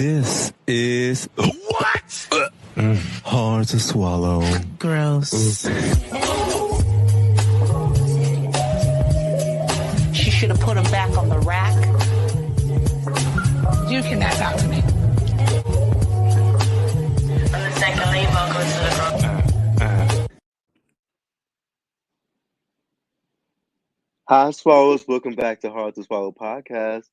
This is what? Hard to swallow. Gross. She should have put him back on the rack. You cannot talk to me. On the second lead vocals to the girl. Hi, Swallows. Welcome back to Hard to Swallow podcast.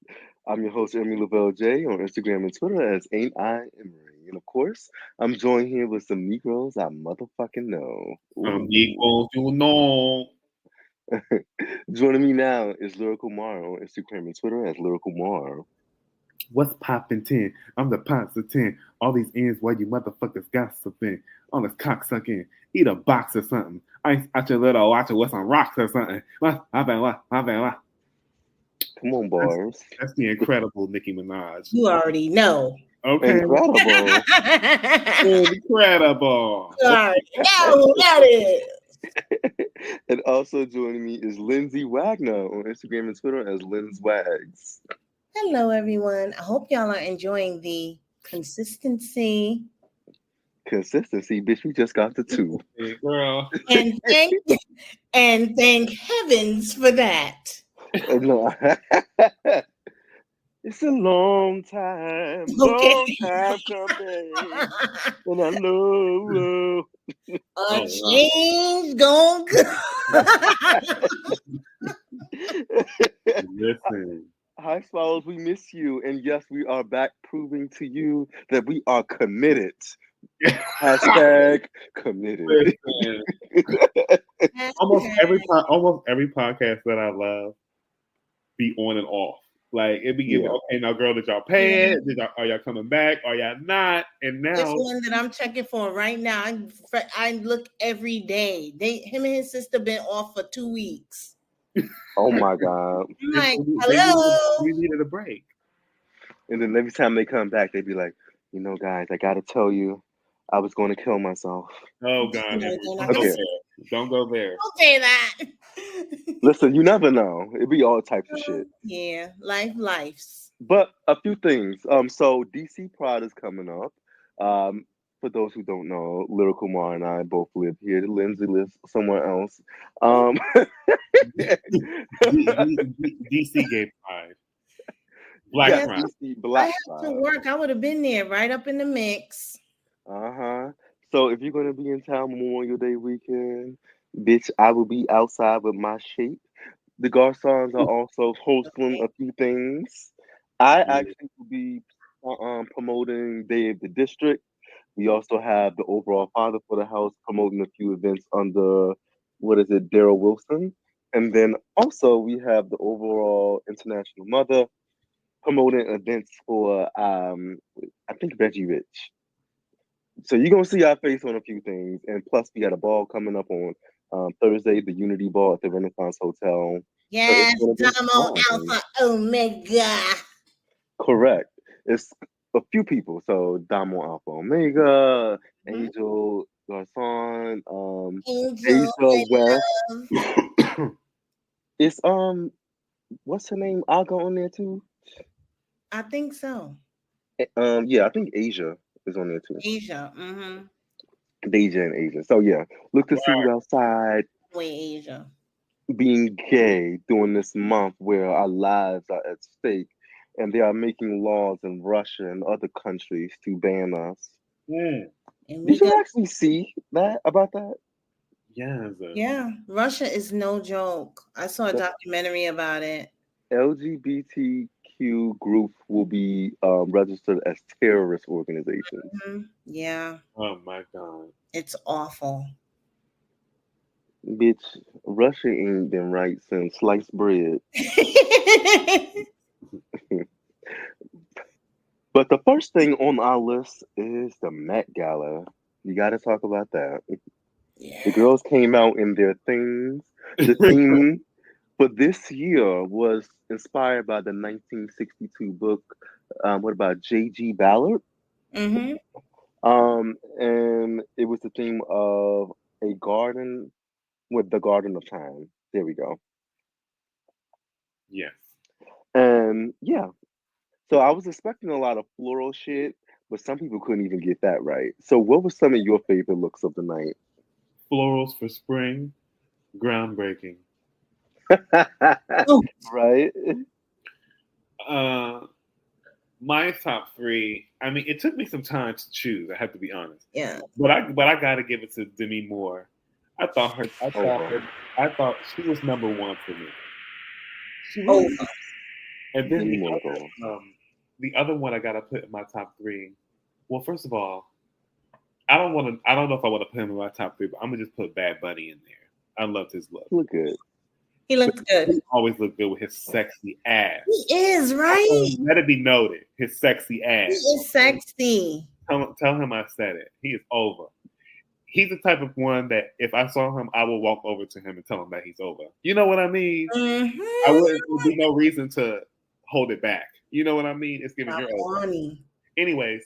I'm your host, Emmy Lavelle J, on Instagram and Twitter as Ain't I Emery. And of course, I'm joined here with some Negroes I motherfucking know. Negroes you know. Joining me now is Lyrical Mar on Instagram and Twitter as Lyrical Mar. What's poppin' 10? I'm the pops of 10. All these ends where you motherfuckers gossiping. All this cocksucking. Eat a box or something. I out your little watch it with some rocks or something. What? My bad. Come on, bars. That's the incredible Nicki Minaj. You already know. Okay. Incredible. Incredible. You already know who that is. And also joining me is Lindsay Wagner on Instagram and Twitter as Lynn's Wags. Hello, everyone. I hope y'all are enjoying the consistency. Consistency, bitch. We just got to 2. Hey, girl. And thank heavens for that. No. It's a long time coming, and I know a change gon' Listen. Hi, Swallows, we miss you, and yes, we are back proving to you that we are committed. Hashtag committed. almost every podcast that I love be on and off. Like it be giving, okay, now girl, did y'all pay it? Are y'all coming back? Are y'all not? And now this one that I'm checking for right now, I look every day. Him and his sister been off for 2 weeks. Oh my God. I'm like, hello. We needed a break. And then every time they come back, they be like, you know, guys, I gotta tell you, I was going to kill myself. Oh God. Okay. Don't go there. Don't say that. Listen, you never know. It be all types of shit. Yeah, lifes. But a few things. So DC Pride is coming up. For those who don't know, Lyrical Mar and I both live here. Lindsay lives somewhere else. DC gay pride. Black pride. DC Black I have to work. I would have been there, right up in the mix. So if you're gonna be in town Memorial Day weekend, bitch, I will be outside with my shape. The Garçons are also hosting a few things. I actually will be promoting Day of the District. We also have the overall father for the house promoting a few events under, Daryl Wilson. And then also we have the overall international mother promoting events for, I think, Reggie Rich. So you're going to see our face on a few things. And plus we got a ball coming up on Thursday, the Unity Ball at the Renaissance Hotel. Yes, Damo Alpha Omega. Correct. It's a few people. So Damo Alpha Omega, Angel Garcon, Asia West. It's what's her name? I'll go on there too. I think so. Yeah, I think Asia is on there too. Asia. Deja and Asia. So yeah, look to see you outside. Wait, Asia. Being gay during this month where our lives are at stake, and they are making laws in Russia and other countries to ban us. Did you actually see that about that? Yeah, Russia is no joke. I saw a documentary about it. LGBTQ groups will be registered as terrorist organizations. Yeah. Oh my God. It's awful. Bitch, Russia ain't been right since sliced bread. But the first thing on our list is the Met Gala. You got to talk about that. Yeah. The girls came out in their things. The theme for this year was inspired by the 1962 book, what about J.G. Ballard? And it was the theme of a garden with the Garden of Time. There we go. Yes. And yeah. So I was expecting a lot of floral shit, but some people couldn't even get that right. So what were some of your favorite looks of the night? Florals for spring, groundbreaking. Oh, Right? Uh, my top three. I mean, it took me some time to choose. I have to be honest, yeah. but I gotta give it to Demi Moore. I thought her. Okay. I thought she was number one for me. She Oh, was. And then Demi Moore girl. the other one I gotta put in my top three. Well, first of all, I don't want to. I don't know if I want to put him in my top three, but I'm gonna just put Bad Bunny in there. I loved his look. Look good. he looked good. He always looked good with his sexy ass. He is, right? Let it be noted, his sexy He ass. is sexy. Tell him I said it. He is over. He's the type of one that if I saw him, I will walk over to him and tell him that he's over. You know what I mean? Mm-hmm. I wouldn't. There'd be no reason to hold it back. You know what I mean? It's giving Not you're over. funny. Anyways,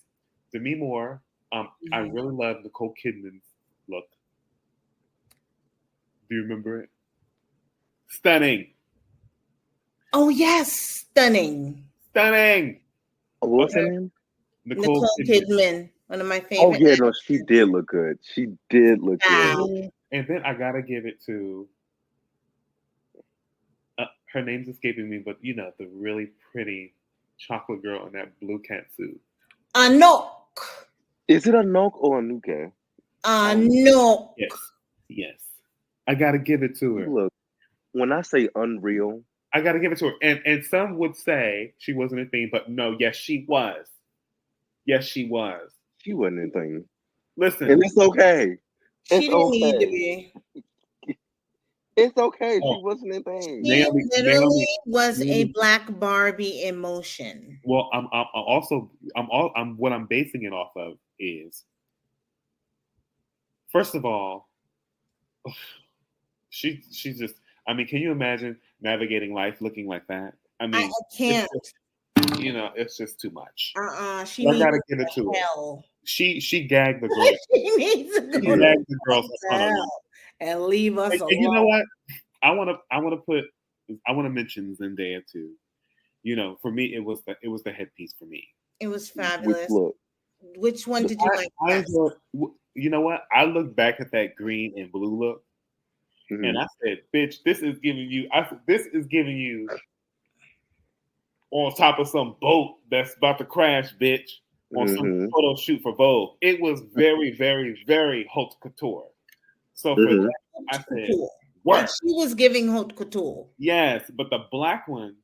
Demi Moore. I Mhm. really love Nicole Kidman's look. Do you remember it? Stunning. Oh yes, stunning. Stunning. What's her Okay. name? Nicole Kidman, one of my Oh favorite. yeah, no, she did look good. She did look good. Wow. And then I gotta give it to her name's escaping me, but you know the really pretty chocolate girl in that blue catsuit. Anok. Is it a Nook or a Nuke? Anok. Yes. I gotta give it to her. Look, when I say unreal, I gotta give it to her. And some would say she wasn't a thing, but no, yes, she was. Yes, she was. she wasn't anything. Listen, And it's okay. She It's didn't need to okay. be. It's okay. Oh. She wasn't anything. She Naomi- literally Naomi- was a Naomi- black Barbie in motion. well, what I'm basing it off of is, first of all, she's just. I mean, can you imagine navigating life looking like that? I mean, I can't. It's just too much. She I needs gotta give it to her. hell. She gagged the girl. She needs to She go gagged the girls to in front of me. hell and leave us alone. And you know what? I want to mention Zendaya too. You know, for me, it was the headpiece for me. It was Which fabulous. look? Which one did you like best? You know what? I look back at that green and blue look, and I said, "Bitch, this is giving you on top of some boat that's about to crash, bitch, on some photo shoot for Vogue." It was very, very, very haute couture. So for that, I said, Like she was giving haute couture. yes, but the black one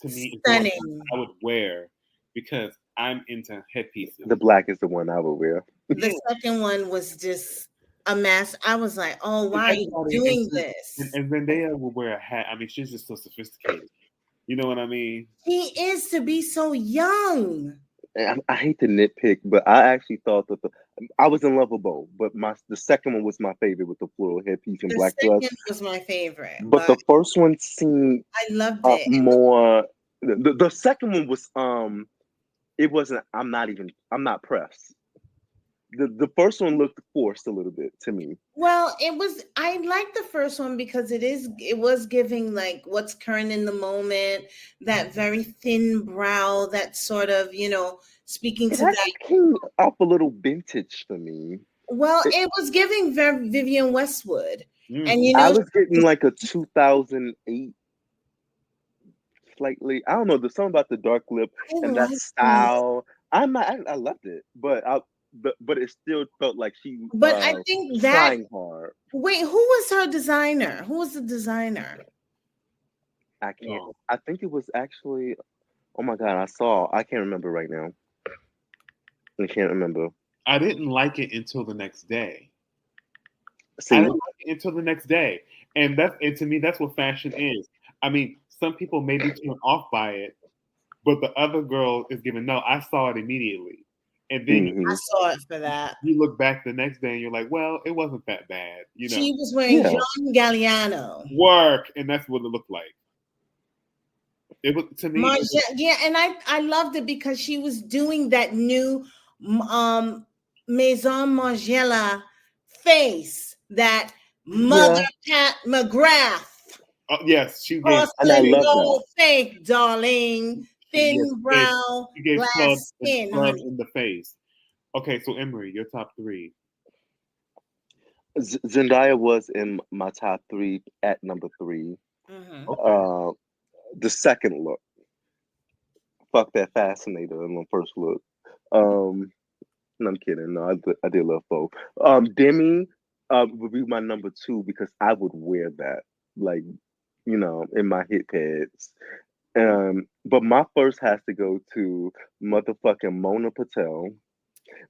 to me is the Stunning. one I would wear because I'm into headpieces. The black is the one I would wear. The second one was just a mess. I was like, oh, why are you doing this? And Zendaya will wear a hat. I mean, she's just so sophisticated. You know what I mean? He is to be so young. I hate to nitpick, but I actually thought that I was in love with both, but the second one was my favorite with the floral headpiece and black dress. The second was my favorite. But the first one seemed I loved it. More. The second one was it wasn't. I'm not pressed. The first one looked forced a little bit to me. Well, it was. I liked the first one because it was giving like what's current in the moment. That very thin brow. That sort of speaking to that. It came off a little vintage for me. Well, it was giving Vivienne Westwood, and I was getting like a 2008. Slightly, I don't know. There's something about the dark lip and that style. I loved it, but it still felt like she. But I think trying hard. Wait, who was her designer? Who was the designer? I can't. I think it was actually. Oh my god! I can't remember right now. I can't remember. I didn't like it until the next day. See? I didn't like it until the next day, and to me that's what fashion is. I mean, some people may be turned off by it, but the other girl is giving no. I saw it immediately, and then I saw it for that. You look back the next day and you're like, well, it wasn't that bad. She was wearing John Galliano work, and that's what it looked like. It was to me. And I loved it because she was doing that new Maison Margiela face, that Mother Pat McGrath. Yes, she did. And I love that. Fake, darling. thin brow, She gave glass skin, club honey. in the face. Okay, so Emery, your top three. Zendaya was in my top 3 at number 3. Mhm. Okay. The second look, fuck that fascinator in the first look. No, I'm kidding. No, I did love both. Demi would be my number 2 because I would wear that, like, in my hip pads. But my first has to go to motherfucking Mona Patel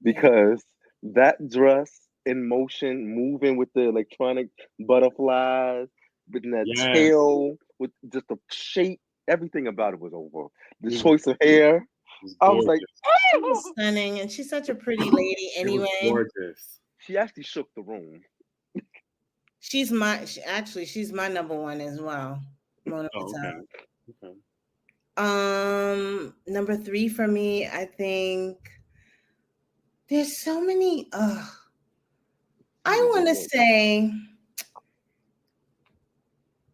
because that dress in motion, moving with the electronic butterflies, with that Yes. tail, with just the shape, everything about it was over. The It choice of hair, It was I was like, gorgeous. She was stunning, and she's such a pretty lady. It was Anyway, gorgeous. she actually shook the room. she's my number 1 as well. Mona Oh, Patel. okay. Number 3 for me, I think there's so many. I want to say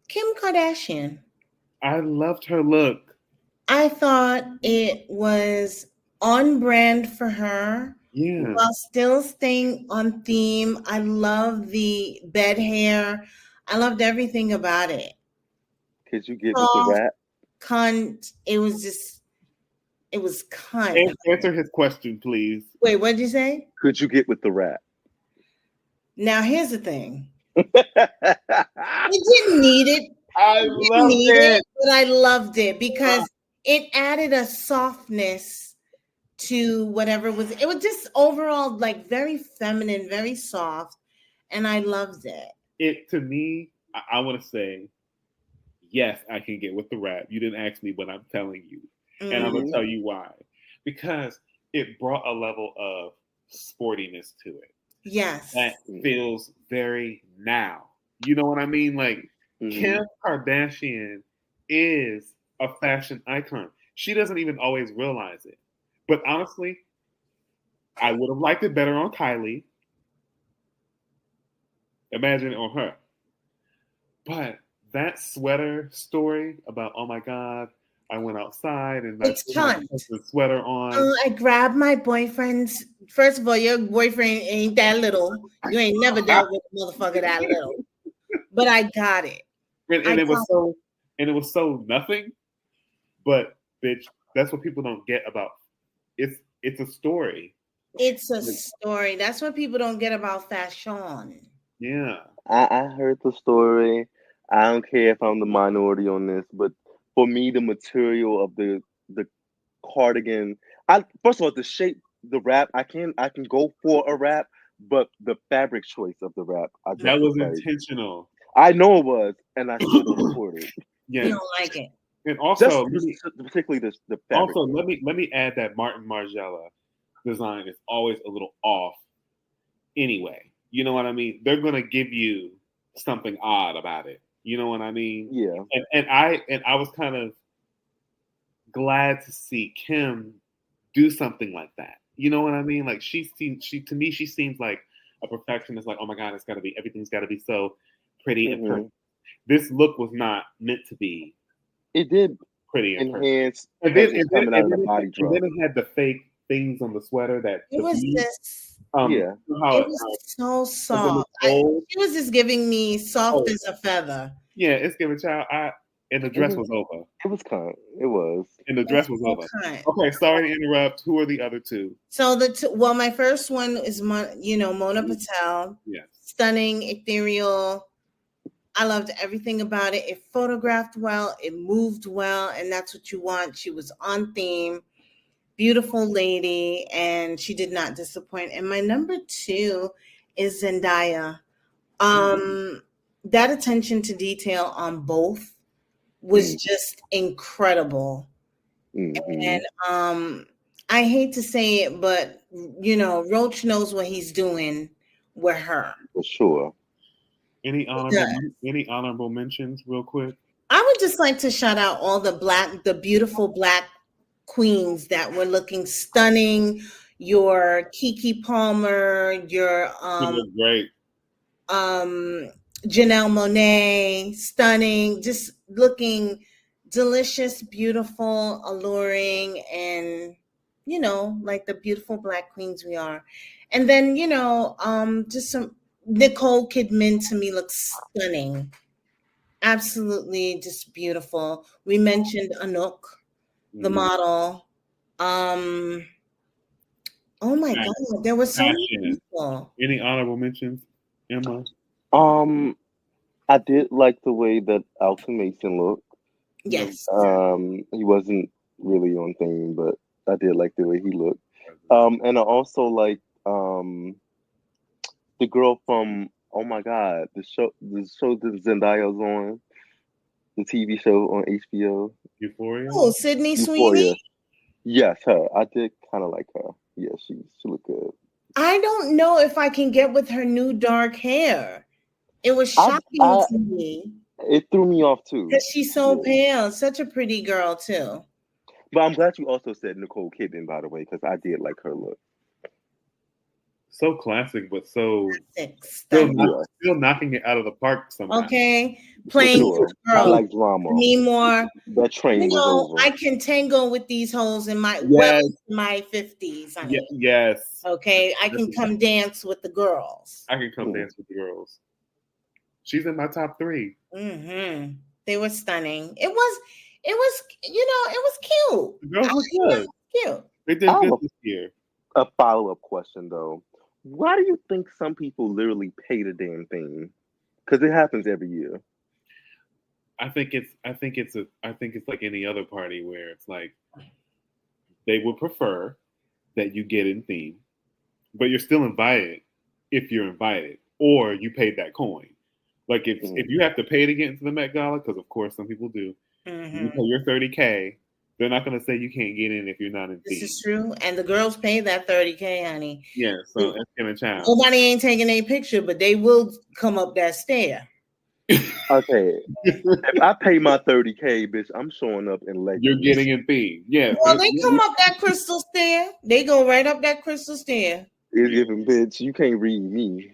Kim Kardashian. I loved her look. I thought it was on brand for her Yeah. while still staying on theme. I love the bed hair. I loved everything about it. Could you get with the Soft, rap? cunt. It was cunt. Answer his question, please. Wait, what did you say? Could you get with the rap? Now here's the thing. It didn't need it. I loved it. But I loved it because it added a softness to whatever it was. It was just overall like very feminine, very soft, and I loved it. To me, I want to say, yes, I can get with the rap. You didn't ask me, but I'm telling you, and I'm gonna tell you why. Because it brought a level of sportiness to it. Yes, that feels very now. You know what I mean? Like Kim Kardashian is a fashion icon. She doesn't even always realize it. But honestly, I would have liked it better on Kylie. Imagine it on her. But that sweater story about, oh my God, I went outside and I put the sweater on. I grabbed my boyfriend's. First of all, your boyfriend ain't that little. You ain't never dealt with a motherfucker that little. But I got it. And it was so nothing. But bitch, that's what people don't get about it's a story. It's a story. That's what people don't get about fashion. Yeah. I heard the story. I don't care if I'm the minority on this, but for me, the material of the cardigan, first of all, the shape, the wrap, I can go for a wrap, but the fabric choice of the wrap, that was intentional. I know it was, and I still don't support it. Yeah, you don't like it. And also, particularly the fabric. Also, let me add that Martin Margiela design is always a little off. Anyway, you know what I mean? They're gonna give you something odd about it. You know what I mean? Yeah. And I was kind of glad to see Kim do something like that. You know what I mean? Like she to me she seems like a perfectionist. Like, oh my God, everything's got to be so pretty and perfect. This look was not meant to be. It did pretty and enhance. And then it had the fake things on the sweater that it was just. Yeah, it was so soft. It was just giving me soft as a feather. Yeah, it's giving child. And the dress was over. It was kind. It was. And the dress was over. Okay, sorry to interrupt. Who are the other two? So my first one is Mona Patel. Yes. Stunning, ethereal. I loved everything about it. It photographed well. It moved well, and that's what you want. She was on theme. Beautiful lady, and she did not disappoint. And my number 2 is Zendaya. That attention to detail on both was just incredible. And I hate to say it, but Roach knows what he's doing with her. For sure. Any honorable mentions real quick? I would just like to shout out all the beautiful black queens that were looking stunning. Your Keke Palmer, your great. Janelle Monáe, stunning, just looking delicious, beautiful, alluring, and like the beautiful Black queens we are. And then just some Nicole Kidman to me looks stunning, absolutely just beautiful. We mentioned Anouk, the model. Oh my God, there were so many people. Any honorable mentions, Emma? I did like the way that Alton Mason looked. Yes. He wasn't really on theme, but I did like the way he looked. And I also like the girl from the show that Zendaya's on, the TV show on HBO. Euphoria. Oh, Sydney Euphoria. Sweeney. Yes, her. I did kind of like her. Yeah, she looked good. I don't know if I can get with her new dark hair. It was shocking to me. It threw me off too. Because she's so pale. Such a pretty girl too. But I'm glad you also said Nicole Kidman, by the way, because I did like her look. So classic, but still knocking it out of the park somehow. Okay, playing girls. I like drama. Need more. That train was over. I can tango with these hoes in my my 50s. Yes. Okay, I can come dance with the girls. I can come dance with the girls. She's in my top 3. Mm-hmm. They were stunning. It was cute. The girls were good. Cute. They did good this year. A follow-up question though. Why do you think some people literally pay the damn thing? Because it happens every year. I think it's like any other party where it's like they would prefer that you get in theme, but you're still invited if you're invited, or you paid that coin. Like if you have to pay to get into the Met Gala, because of course some people do, you pay your $30K. They're not going to say you can't get in if you're not in theme. This is true, and the girls pay that $30K, honey. Yeah, so that's gonna change. Nobody ain't taking a picture, but they will come up that stair. Okay, if I pay my $30K, bitch, I'm showing up in leggings. You're getting in theme. Yeah. Well, they come up that crystal stair. They go right up that crystal stair. It's giving, bitch. You can't read me.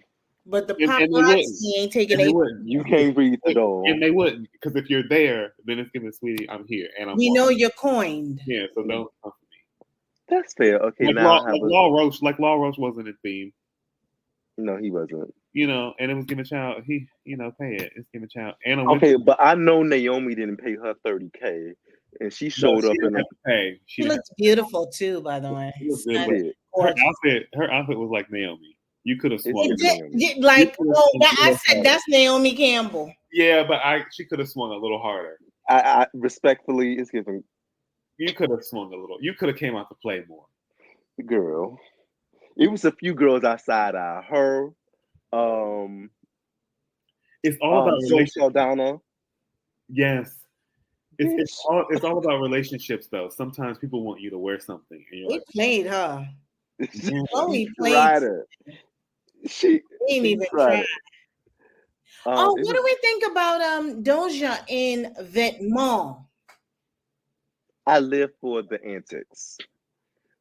But the paparazzi ain't taking a. You can't read at all. And they wouldn't, because if you're there, then it's giving, sweetie, I'm here, and I'm. We know you're coined. Yeah, so don't come for me. That's fair. Okay, like now Law Roach wasn't in theme. No, he wasn't. And it was giving child. He, pay it. It's giving child. And okay, but I know Naomi didn't pay her $30K, and she showed up in a pay. She looks beautiful too, by the way. Her outfit was like Naomi. You could have swung. I said that's Naomi Campbell. Yeah, but she could have swung a little harder. I respectfully, it's giving. You could have swung a little. You could have came out to play more. Girl, it was a few girls outside. Her, it's all about Zoe Saldana. Yes, it's all about relationships though. Sometimes people want you to wear something, and you're played her. Chloe played her. She ain't even tried. What do we think about Doja in Vetements? I live for the antics.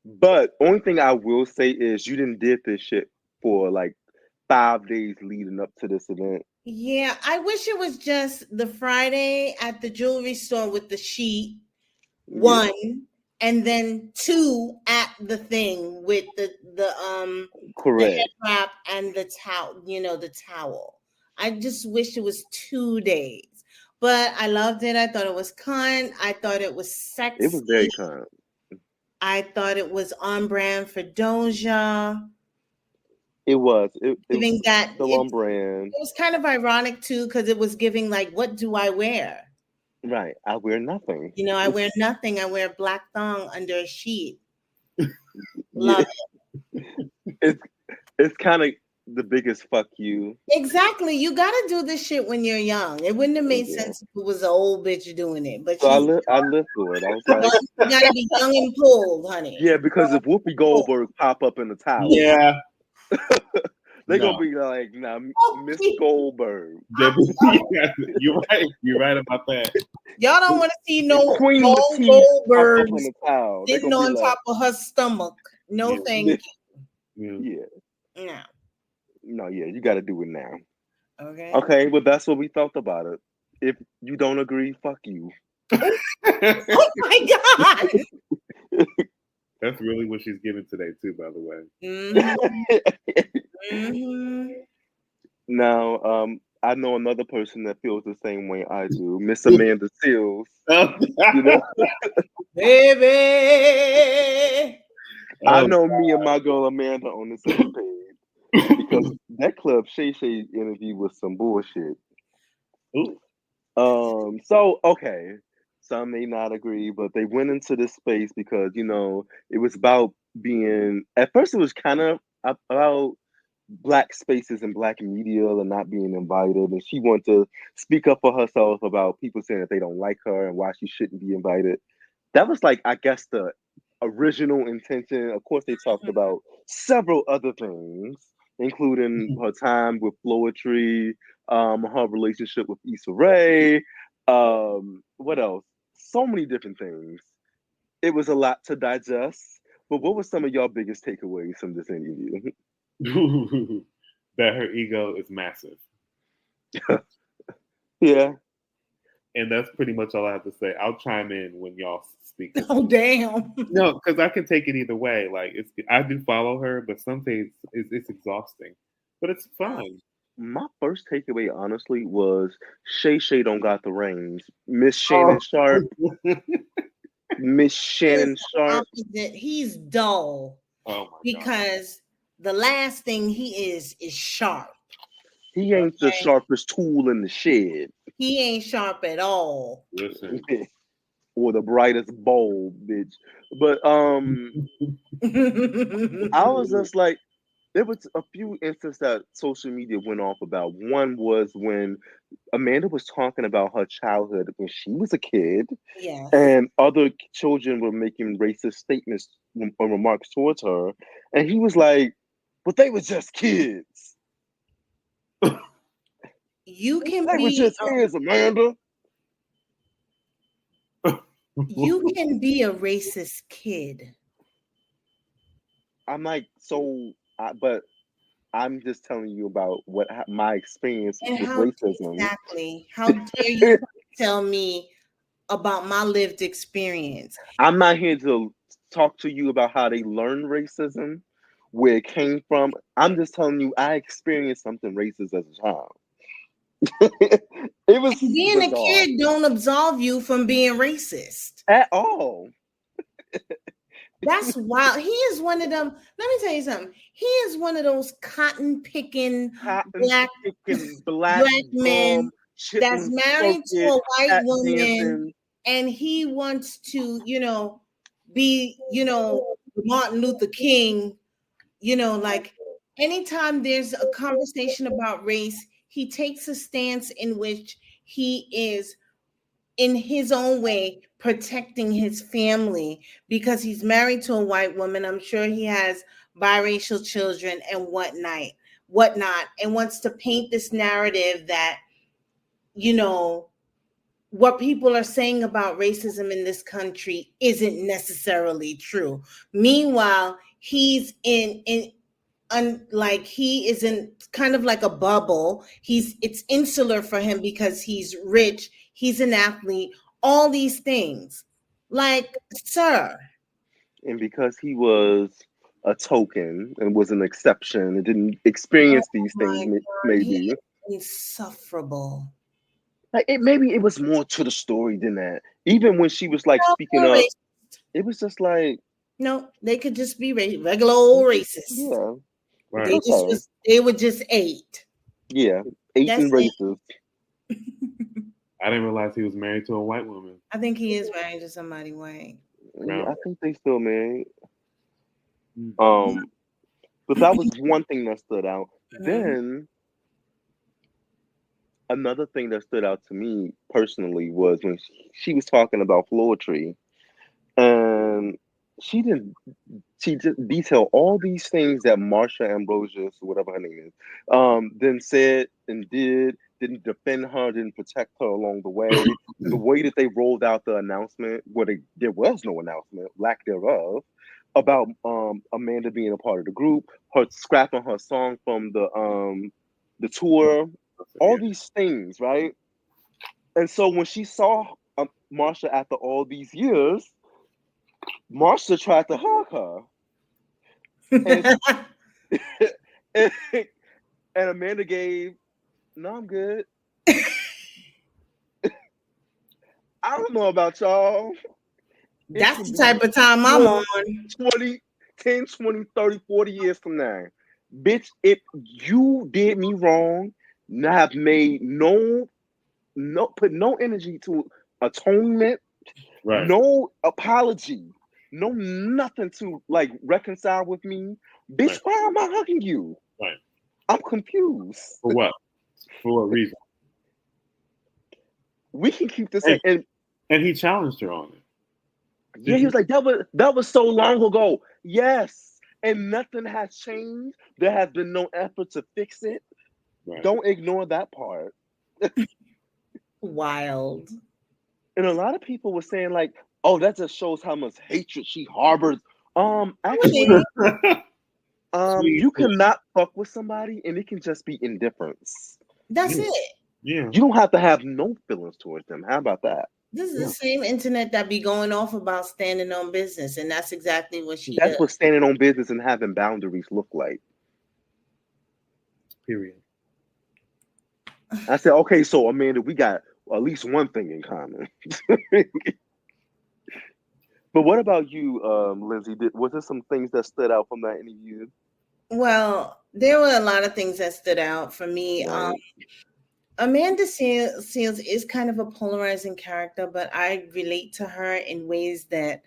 But only thing I will say is you didn't did this shit for like 5 days leading up to this event. Yeah, I wish it was just the Friday at the jewelry store with the sheet, 1, and then 2 at the thing with the correct the head wrap and the towel, the towel. I just wish it was 2 days. But I loved it. I thought it was kind. I thought it was sexy. It was very kind. I thought it was on brand for Doja. It was. Giving that still on brand. It was kind of ironic too, because it was giving like, what do I wear? Right. I wear nothing. I wear nothing. I wear a black thong under a sheet. Love it. It's kind of the biggest fuck you. Exactly. You got to do this shit when you're young. It wouldn't have made sense if it was an old bitch doing it. But so I live for it. I was like, you got to be young and pulled, honey. Yeah, because if Whoopi Goldberg pop up in the towel. Yeah. They're going to be like, nah, Miss Goldberg. You're right. You're right about that. Y'all don't want to see no Queen Goldberg sitting on like, top of her stomach. No, thank you. Yeah. No, you got to do it now. Okay. Okay, well, that's what we thought about it. If you don't agree, fuck you. Oh my God. That's really what she's giving today, too, by the way. Mm-hmm. Mm-hmm. Now, I know another person that feels the same way I do, Miss Amanda Seals. You know, Baby. I know me and my girl Amanda on the same page because that Club Shay interview was some bullshit. Ooh. So okay, some may not agree, but they went into this space because it was about being. At first, it was kind of about black spaces and black media and not being invited, and she wanted to speak up for herself about people saying that they don't like her and why she shouldn't be invited. That was like, I guess, the original intention. Of course, they talked about several other things, including her time with Floetry, her relationship with Issa Rae, what else? So many different things. It was a lot to digest. But what were some of your biggest takeaways from this interview? That her ego is massive. Yeah. And that's pretty much all I have to say. I'll chime in when y'all speak. Oh, damn. No, because I can take it either way. Like, I do follow her, but some days it's exhausting. But it's fine. My first takeaway, honestly, was Shay don't got the reins. Miss Shannon Sharp. Miss Shannon Sharp. Opposite. He's dull. Oh my because the last thing he is sharp. He ain't the sharpest tool in the shed. He ain't sharp at all. Listen. Or the brightest bulb, bitch. But I was just like, there was a few instances that social media went off about. One was when Amanda was talking about her childhood when she was a kid, yes, and other children were making racist statements or remarks towards her, and he was like, "But they were just kids. You can They were just kids, Amanda." You can be a racist kid. I'm like, but I'm just telling you about my experience with racism. Exactly. How dare you tell me about my lived experience? I'm not here to talk to you about how they learned racism, where it came from. I'm just telling you I experienced something racist as a child. It was being bizarre. A kid don't absolve you from being racist at all. That's wild. He is one of them. Let me tell you something. He is one of those cotton picking black men that's married to a white woman, and he wants to, be, Martin Luther King. Like anytime there's a conversation about race, he takes a stance in which he is, in his own way, protecting his family because he's married to a white woman. I'm sure he has biracial children and whatnot, and wants to paint this narrative that, what people are saying about racism in this country isn't necessarily true. Meanwhile, he's like he is in kind of like a bubble. It's insular for him because he's rich, he's an athlete, all these things. Like, sir. And because he was a token and was an exception and didn't experience these things, maybe insufferable. Like maybe it was more to the story than that. Even when she was like speaking up, it was just like, no, they could just be regular old racist. Yeah. Right. They were just eight. Yeah, eight and racist. I didn't realize he was married to a white woman. I think he is married to somebody white. Yeah, I think they still married. But that was one thing that stood out. Then another thing that stood out to me personally was when she was talking about Floetry, and she just detailed all these things that Marsha Ambrosius, whatever her name is, then said and didn't defend her, didn't protect her along the way. The way that they rolled out the announcement, there was no announcement, lack thereof, about Amanda being a part of the group, her scrapping her song from the tour, all these things, right? And so when she saw Marsha, after all these years, Marsha tried to hug her. And, and Amanda gave, no, I'm good. I don't know about y'all. That's the type of time I'm on. 20, 10, 20, 30, 40 years from now. Bitch, if you did me wrong, have made put no energy to atonement, Right. no apology, no nothing to like reconcile with me. Bitch, Right. why am I hugging you? Right. I'm confused. For what? For what reason? We can keep this and he challenged her on it. Yeah, he was like, that was so long ago. Yes. And nothing has changed. There has been no effort to fix it. Right. Don't ignore that part. Wild. And a lot of people were saying, like, oh, that just shows how much hatred she harbors. Actually, you cannot fuck with somebody and it can just be indifference. That's it. Yeah. You don't have to have no feelings towards them. How about that? This is the same internet that be going off about standing on business, and that's exactly what she That's does. what standing on business and having boundaries look like. Period. I said, okay, so Amanda, we got at least one thing in common. But what about you, Lindsay? Was there some things that stood out from that interview? Well, there were a lot of things that stood out for me. Right. Amanda Seales is kind of a polarizing character, but I relate to her in ways that,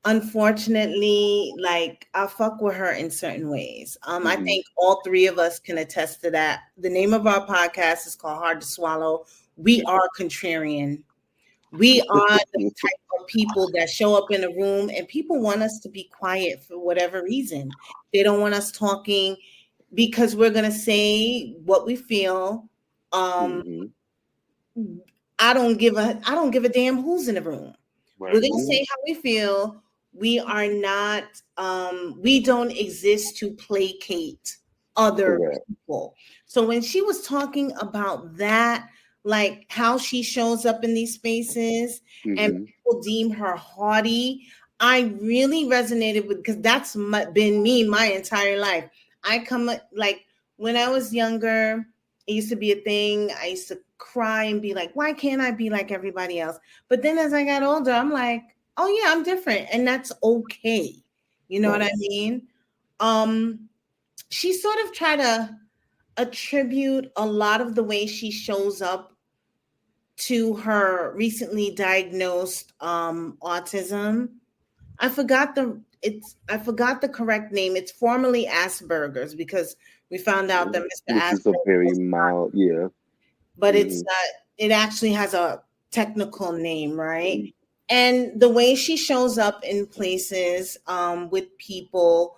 unfortunately, like, I fuck with her in certain ways. I think all three of us can attest to that. The name of our podcast is called Hard to Swallow. We are contrarian. We are the type of people that show up in a room and people want us to be quiet for whatever reason. They don't want us talking because we're going to say what we feel. I don't give a damn who's in the room. Right. We're going to say how we feel. We are not, we don't exist to placate other people. So when she was talking about that, like how she shows up in these spaces and people deem her haughty, I really resonated with, because that's been me my entire life. I come, like, when I was younger, it used to be a thing. I used to cry and be like, why can't I be like everybody else? But then as I got older, I'm like, oh yeah, I'm different. And that's okay. You know what I mean? She sort of tried to attribute a lot of the way she shows up to her recently diagnosed autism. I forgot the correct name. It's formerly Asperger's, because we found out that Mr. Asperger is a very mild, yeah. But it's it actually has a technical name, right? And the way she shows up in places with people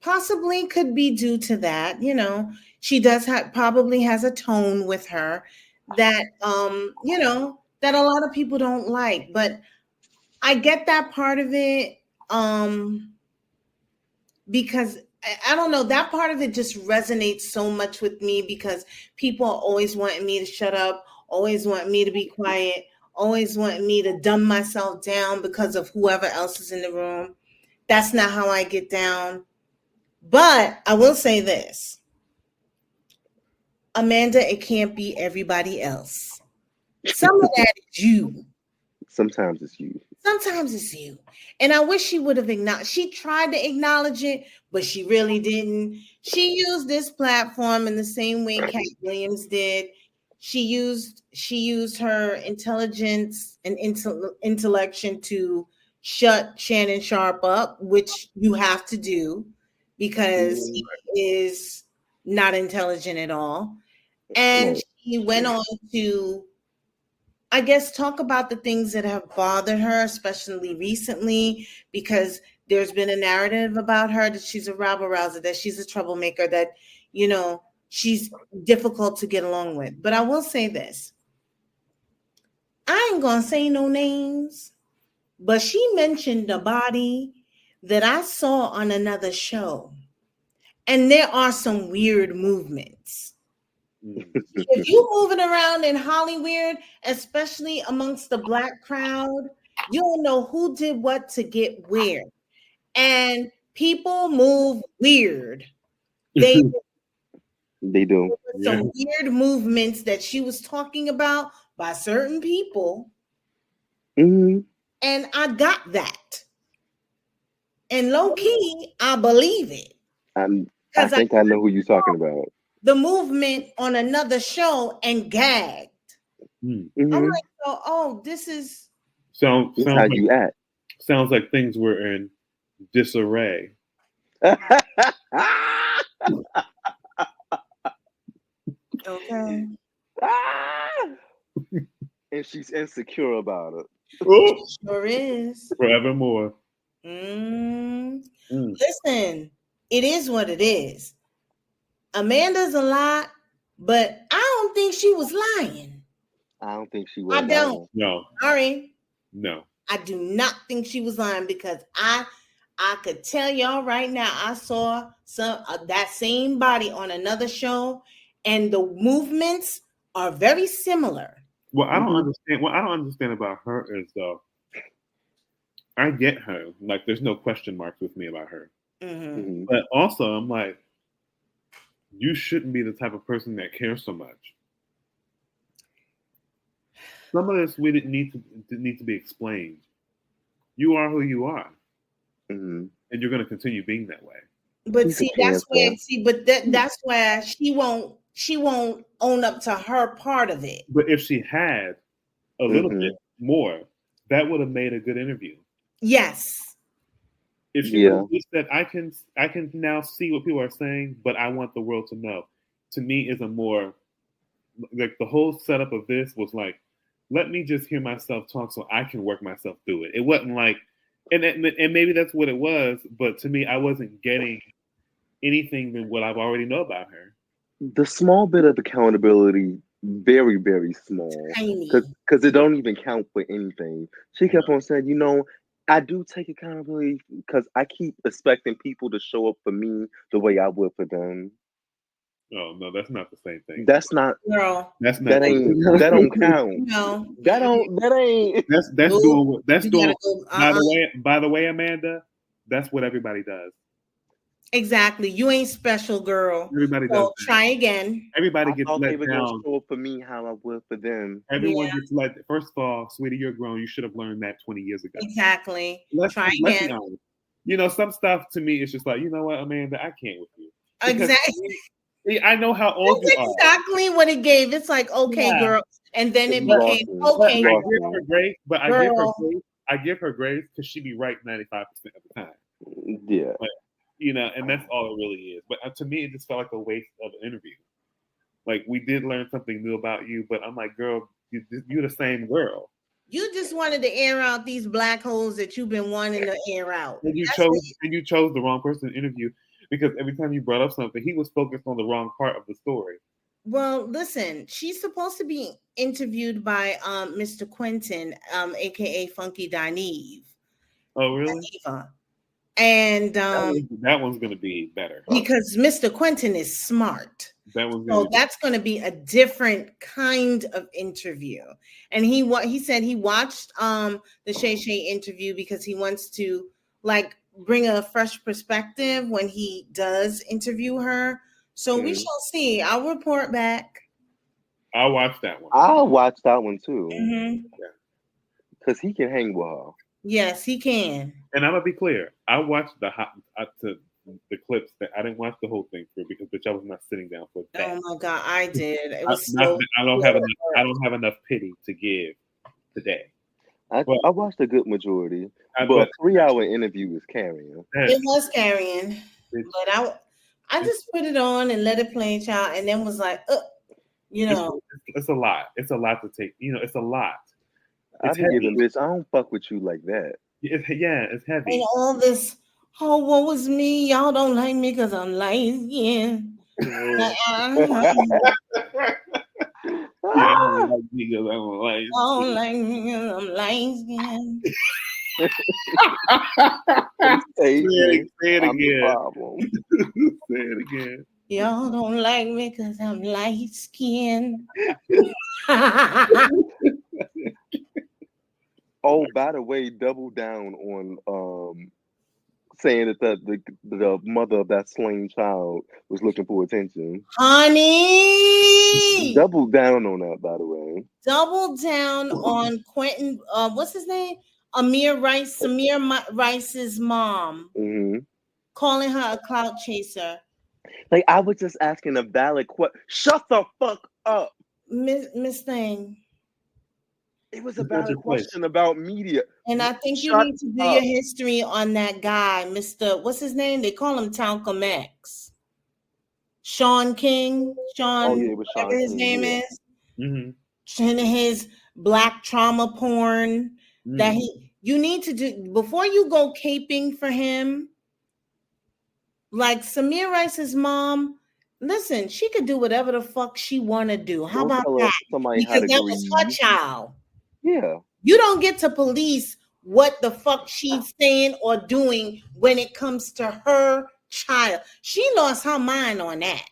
possibly could be due to that. You know, she does probably has a tone with her that you know, that a lot of people don't like, but I get that part of it because I don't know, that part of it just resonates so much with me, because people are always wanting me to shut up, always want me to be quiet, always want me to dumb myself down because of whoever else is in the room. That's not how I get down. But I will say this, Amanda, it can't be everybody else. Some of that is you. Sometimes it's you. Sometimes it's you. And I wish she would have acknowledged. She tried to acknowledge it, but she really didn't. She used this platform in the same way Cat Williams did. She used her intelligence and intellection to shut Shannon Sharp up, which you have to do because he is not intelligent at all. And she went on to, I guess, talk about the things that have bothered her, especially recently, because there's been a narrative about her that she's a rabble-rouser, that she's a troublemaker, that, you know, she's difficult to get along with. But I will say this. I ain't going to say no names, but she mentioned a body that I saw on another show. And there are some weird movements. If you moving around in Hollywood, especially amongst the black crowd, you don't know who did what to get where. And people move weird. They do. some weird movements that she was talking about by certain people. Mm-hmm. And I got that. And low key, I believe it. I think I know who you're talking about. The movement on another show and gagged. Mm-hmm. I'm like, oh, this is sounds how like, you act. Sounds like things were in disarray. okay. And she's insecure about it. Sure is. Forevermore. Listen, it is what it is. Amanda's a lot, but I don't think she was lying. I don't think she was. I don't. No. Sorry. No. I do not think she was lying because I could tell y'all right now I saw some that same body on another show, and the movements are very similar. What I don't understand. What I don't understand about her is though, I get her. Like, there's no question marks with me about her. Mm-hmm. But also, I'm like, you shouldn't be the type of person that cares so much. Some of this we didn't need to be explained. You are who you are, and you're going to continue being that way. But see, that's where that's where she won't own up to her part of it. But if she had a little bit more, that would have made a good interview. Yes. If she said, I can now see what people are saying, but I want the world to know. To me, is a more like the whole setup of this was like, let me just hear myself talk so I can work myself through it. It wasn't like, and maybe that's what it was, but to me, I wasn't getting anything than what I've already know about her. The small bit of accountability, very, very small, because it don't even count for anything. She kept on saying, I do take accountability because I keep expecting people to show up for me the way I would for them. Oh no, that's not the same thing. That's not. Girl, that's not. That don't count. No, that ain't. That's doing. By the way, Amanda, that's what everybody does. Exactly. You ain't special, girl. Everybody does. Try again. Everybody gets let they were down. gonna show up for me how I would for them. Everyone gets let. First of all, sweetie, you're grown. You should have learned that 20 years ago. Exactly. Try again. Some stuff to me is just like, you know what, Amanda, I can't with you. Exactly. I know how old you are. Exactly what it gave. It's like, okay, girl, and then it became okay. I give her grace, but I give her grace because she be right 95% of the time. Yeah. But, and that's all it really is. But to me, it just felt like a waste of an interview. Like, we did learn something new about you, but I'm like, girl, you're the same girl. You just wanted to air out these black holes that you've been wanting to air out. And you chose the wrong person to interview because every time you brought up something, he was focused on the wrong part of the story. Well, listen, she's supposed to be interviewed by Mr. Quentin, aka Funky Dineve. Oh, really? Dineva. And that one's going to be better because Mr. Quentin is smart. That's going to be a different kind of interview. And he said he watched the Shay interview because he wants to like bring a fresh perspective when he does interview her. So we shall see. I'll report back. I'll watch that one. I'll watch that one too. Because he can hang with her. Yes, he can. And I'm gonna be clear. I watched the clips. That I didn't watch the whole thing through because bitch, I was not sitting down for that. Oh my god, I did. It was I don't have enough pity to give today. I watched a good majority, but a 3-hour interview is carrying. It was carrying, but I just put it on and let it play, child, and then was like, it's a lot. It's a lot to take. It's a lot. It's heavy. Bitch, I don't fuck with you like that. It's heavy. And all this, what was me? Y'all don't like me because I'm light skin. I don't like me because I'm light skin. Say it again. Say it again. Y'all don't like me because I'm light skinned. Oh, by the way, double down on saying that the mother of that slain child was looking for attention. Honey, Double down on that, by the way. double down on Quentin. What's his name? Samir Rice's mom, Hmm. calling her a clout chaser. Like, I was just asking a valid question. Shut the fuck up. Miss Thing. It was a It's not valid your place. question about media. And I think you Shut need to do up. your history on that guy, Mr. What's his name? They call him Talcum X. Sean King. Oh, yeah, it was Whatever Sean his King, name yeah. is. Mm-hmm. And his black trauma porn that you need to do before you go caping for him. Like Samir Rice's mom, listen, she could do whatever the fuck she want to do. How Don't about tell her that? somebody Because had to that was her grieve. child. Yeah. You don't get to police what the fuck she's saying or doing when it comes to her child. She lost her mind on that.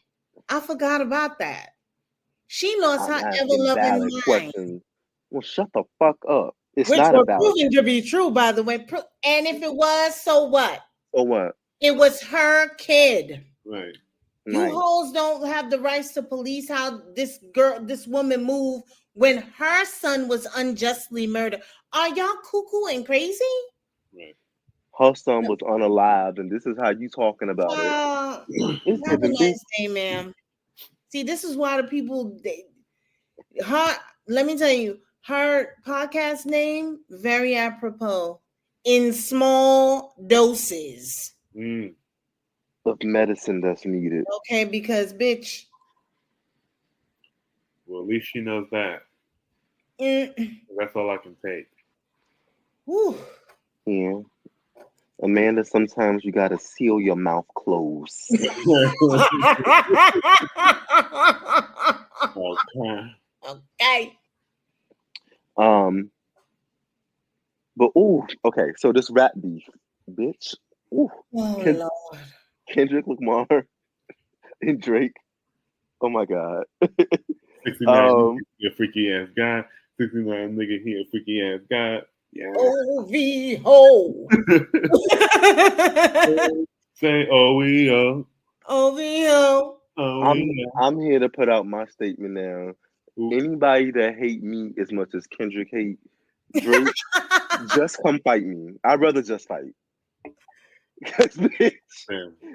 I forgot about that. She lost I'm her asking ever-loving valid mind. questions. Well, shut the fuck up. It's Which not were about proven to be true, by the way. And if it was, so what? So what? It was her kid. Right. You Right. hoes don't have the rights to police how this woman moved when her son was unjustly murdered. Are y'all cuckoo and crazy? Right. Her son was unalive, and this is how you talking about it. It's Have a giving nice day, ma'am. See, this is why the people let me tell you, her podcast name, very apropos, in small doses. of medicine that's needed. Okay, because bitch. Well, at least she knows that. That's all I can take. Whew. Yeah. Amanda, sometimes you gotta seal your mouth closed. Okay. Okay. But okay, so this rap beef, bitch. Oh Lord. Kendrick Lamar and Drake. Oh my God. 69, he a freaky ass guy. 69, nigga, he a freaky ass guy. Yeah. OVO. Say OVO. OVO. I'm here to put out my statement now. Ooh. Anybody that hate me as much as Kendrick hate Drake, just come fight me. I'd rather just fight. Bitch,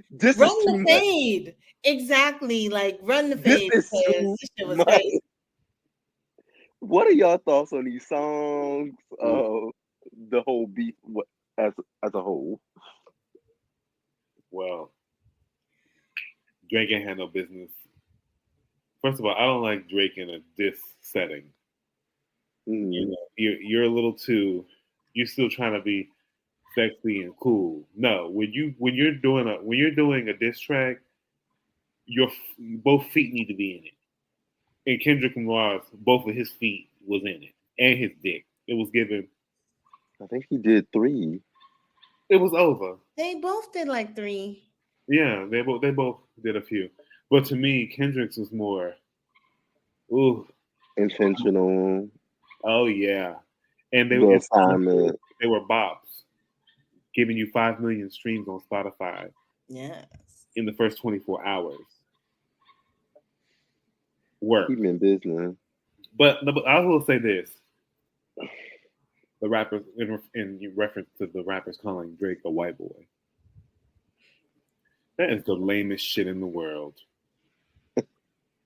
this run is the too fade. much. Exactly. Like run the fade. This is This too shit was much. crazy. What are y'all thoughts on these songs? The whole beef as a whole. Well, Drake ain't had no business. First of all, I don't like Drake in a diss setting. Mm-hmm. You know, you're a little too. You're still trying to be sexy and cool. No, when you're doing a diss track, both feet need to be in it. And Kendrick Lamar's both of his feet was in it, and his dick. It was given. I think he did 3. It was over. They both did like 3. Yeah, they both did a few. But to me, Kendrick's was more, intentional. Oh yeah, and they The assignment. They were bops, giving you 5 million streams on Spotify. Yes. In the first 24 hours. Work. Keep in business. But I will say this: the rappers, in reference to the rappers calling Drake a white boy, that is the lamest shit in the world.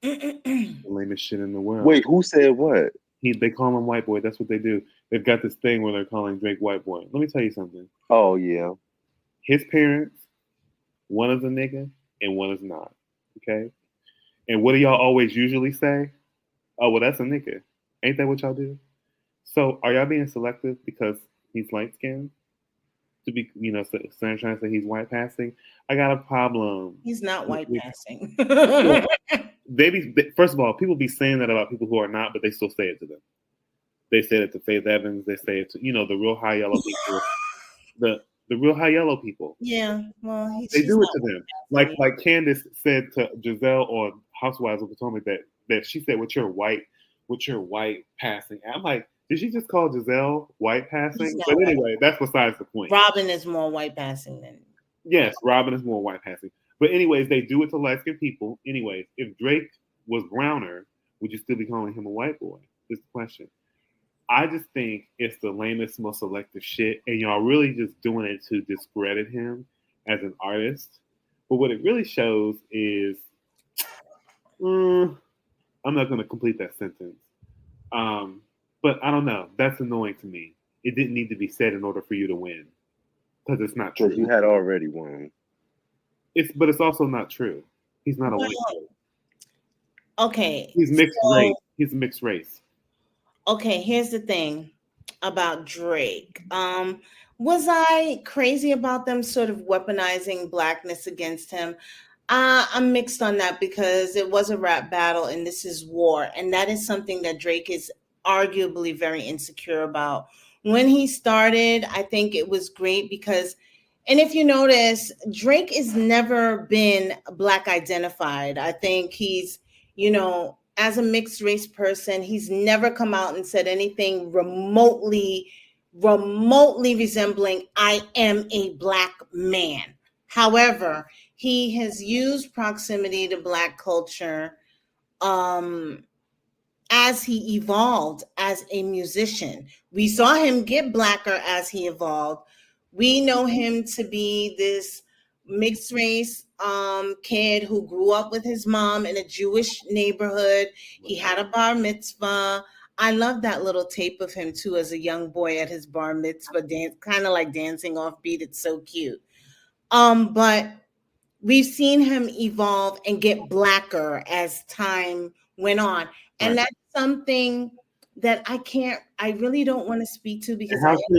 The lamest shit in the world. Wait, who said what? They call him white boy. That's what they do. They've got this thing where they're calling Drake white boy. Let me tell you something. Oh yeah. His parents, one is a nigga and one is not. Okay. And what do y'all always usually say? Oh, well, that's a nigga. Ain't that what y'all do? So are y'all being selective because he's light skinned? To be, trying to say he's white passing? I got a problem. He's not white passing. First of all, people be saying that about people who are not, but they still say it to them. They say it to Faith Evans. They say it to, the real high yellow people. The The real high yellow people. Yeah, well, They she's do it not to them. white Like Candace said to Giselle on Housewives of Potomac that she said, with your white passing. And I'm like, did she just call Giselle white She's passing? not But white. anyway, that's besides the point. Robin is more white passing than. Yes, Robin is more white passing. But anyways, they do it to light skinned people. Anyways, if Drake was browner, would you still be calling him a white boy? Is the question. I just think it's the lamest, most selective shit, and y'all really just doing it to discredit him as an artist. But what it really shows is, I'm not going to complete that sentence. But I don't know. That's annoying to me. It didn't need to be said in order for you to win, because it's not true. Because you had already won. But it's also not true. He's not a white boy. Okay. He's mixed race. He's a mixed race. Okay, here's the thing about Drake. Was I crazy about them sort of weaponizing blackness against him? I'm mixed on that because it was a rap battle and this is war. And that is something that Drake is arguably very insecure about. When he started, I think it was great because, and if you notice, Drake has never been black identified. I think he's, as a mixed race person, he's never come out and said anything remotely resembling I am a black man. However, he has used proximity to black culture as he evolved as a musician. We saw him get blacker as he evolved. We know him to be this mixed race kid who grew up with his mom in a Jewish neighborhood. He had a bar mitzvah. I love that little tape of him too as a young boy at his bar mitzvah, kind of like dancing offbeat. It's so cute. But we've seen him evolve and get blacker as time went on. And that's something that I really don't want to speak to because How could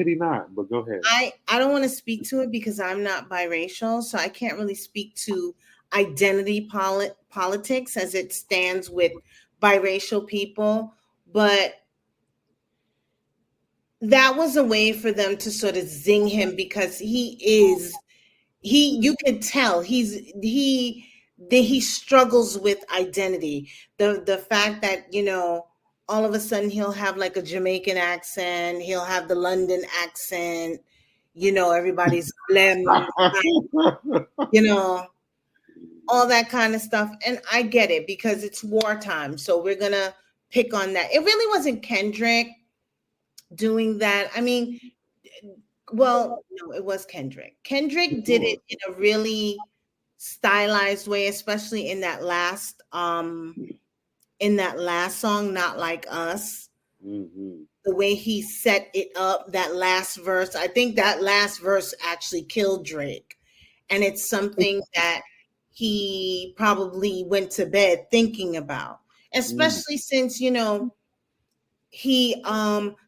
he not? But go ahead. I don't want to speak to it because I'm not biracial, so I can't really speak to identity politics as it stands with biracial people. But that was a way for them to sort of zing him because you could tell he struggles with identity. The fact that, all of a sudden he'll have like a Jamaican accent, he'll have the London accent, everybody's all that kind of stuff. And I get it because it's wartime. So we're going to pick on that. It really wasn't Kendrick doing that. I mean, well, no, it was Kendrick. Kendrick did it in a really stylized way, especially in that last song, Not Like Us. Mm-hmm. The way he set it up, that last verse, I think that last verse actually killed Drake. And it's something that he probably went to bed thinking about, especially since, he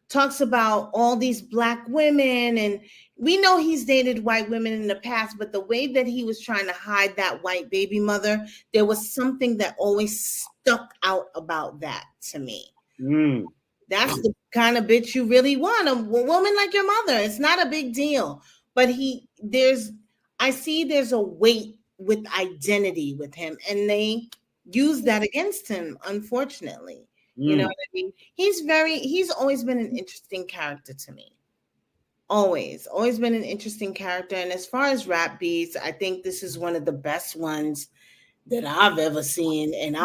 talks about all these black women, and we know he's dated white women in the past, but the way that he was trying to hide that white baby mother, there was something that always stuck out about that to me. That's the kind of bitch you really want, a woman like your mother. It's not a big deal, but I see there's a weight with identity with him, and they use that against him, unfortunately. You know what I mean? He's always been an interesting character to me. Always been an interesting character. And as far as rap beats, I think this is one of the best ones that I've ever seen. And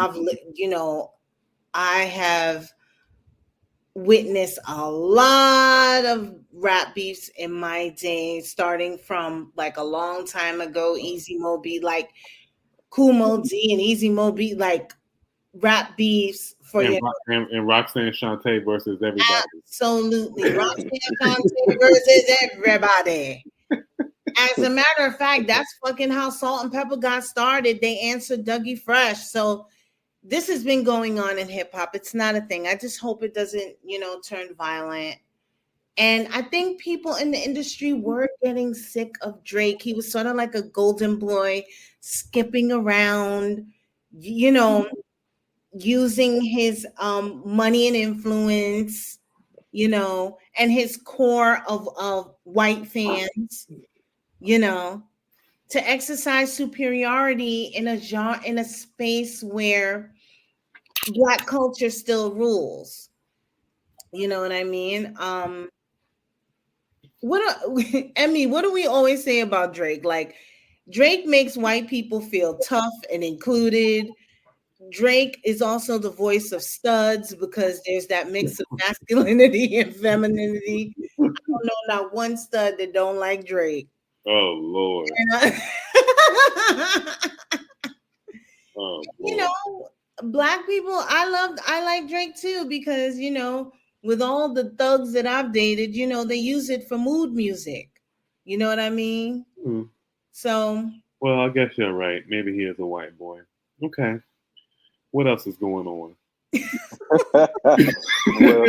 I have witnessed a lot of rap beefs in my day, starting from like a long time ago, Easy Mo beat, like Kool Mo D and Easy Mo beat, like rap beefs for and Roxanne Shante versus everybody. Absolutely. Roxanne Shante versus everybody. As a matter of fact, that's fucking how Salt and Pepper got started. They answered Dougie Fresh. So this has been going on in hip hop. It's not a thing. I just hope it doesn't, turn violent. And I think people in the industry were getting sick of Drake. He was sort of like a golden boy, skipping around, using his money and influence you know, and his core of white fans, you know, to exercise superiority in a genre, in a space where Black culture still rules. You know what I mean? Emmy, what do we always say about Drake? Like, Drake makes white people feel tough and included. Drake is also the voice of studs because there's that mix of masculinity and femininity. I don't know not one stud that don't like Drake. Oh Lord. And, Oh, you Lord. know, Black people, I like Drake too because, you know, with all the thugs that I've dated, you know, they use it for mood music. You know what I mean? Hmm. So, Well, I guess you're right. Maybe he is a white boy. Okay. What else is going on? Well,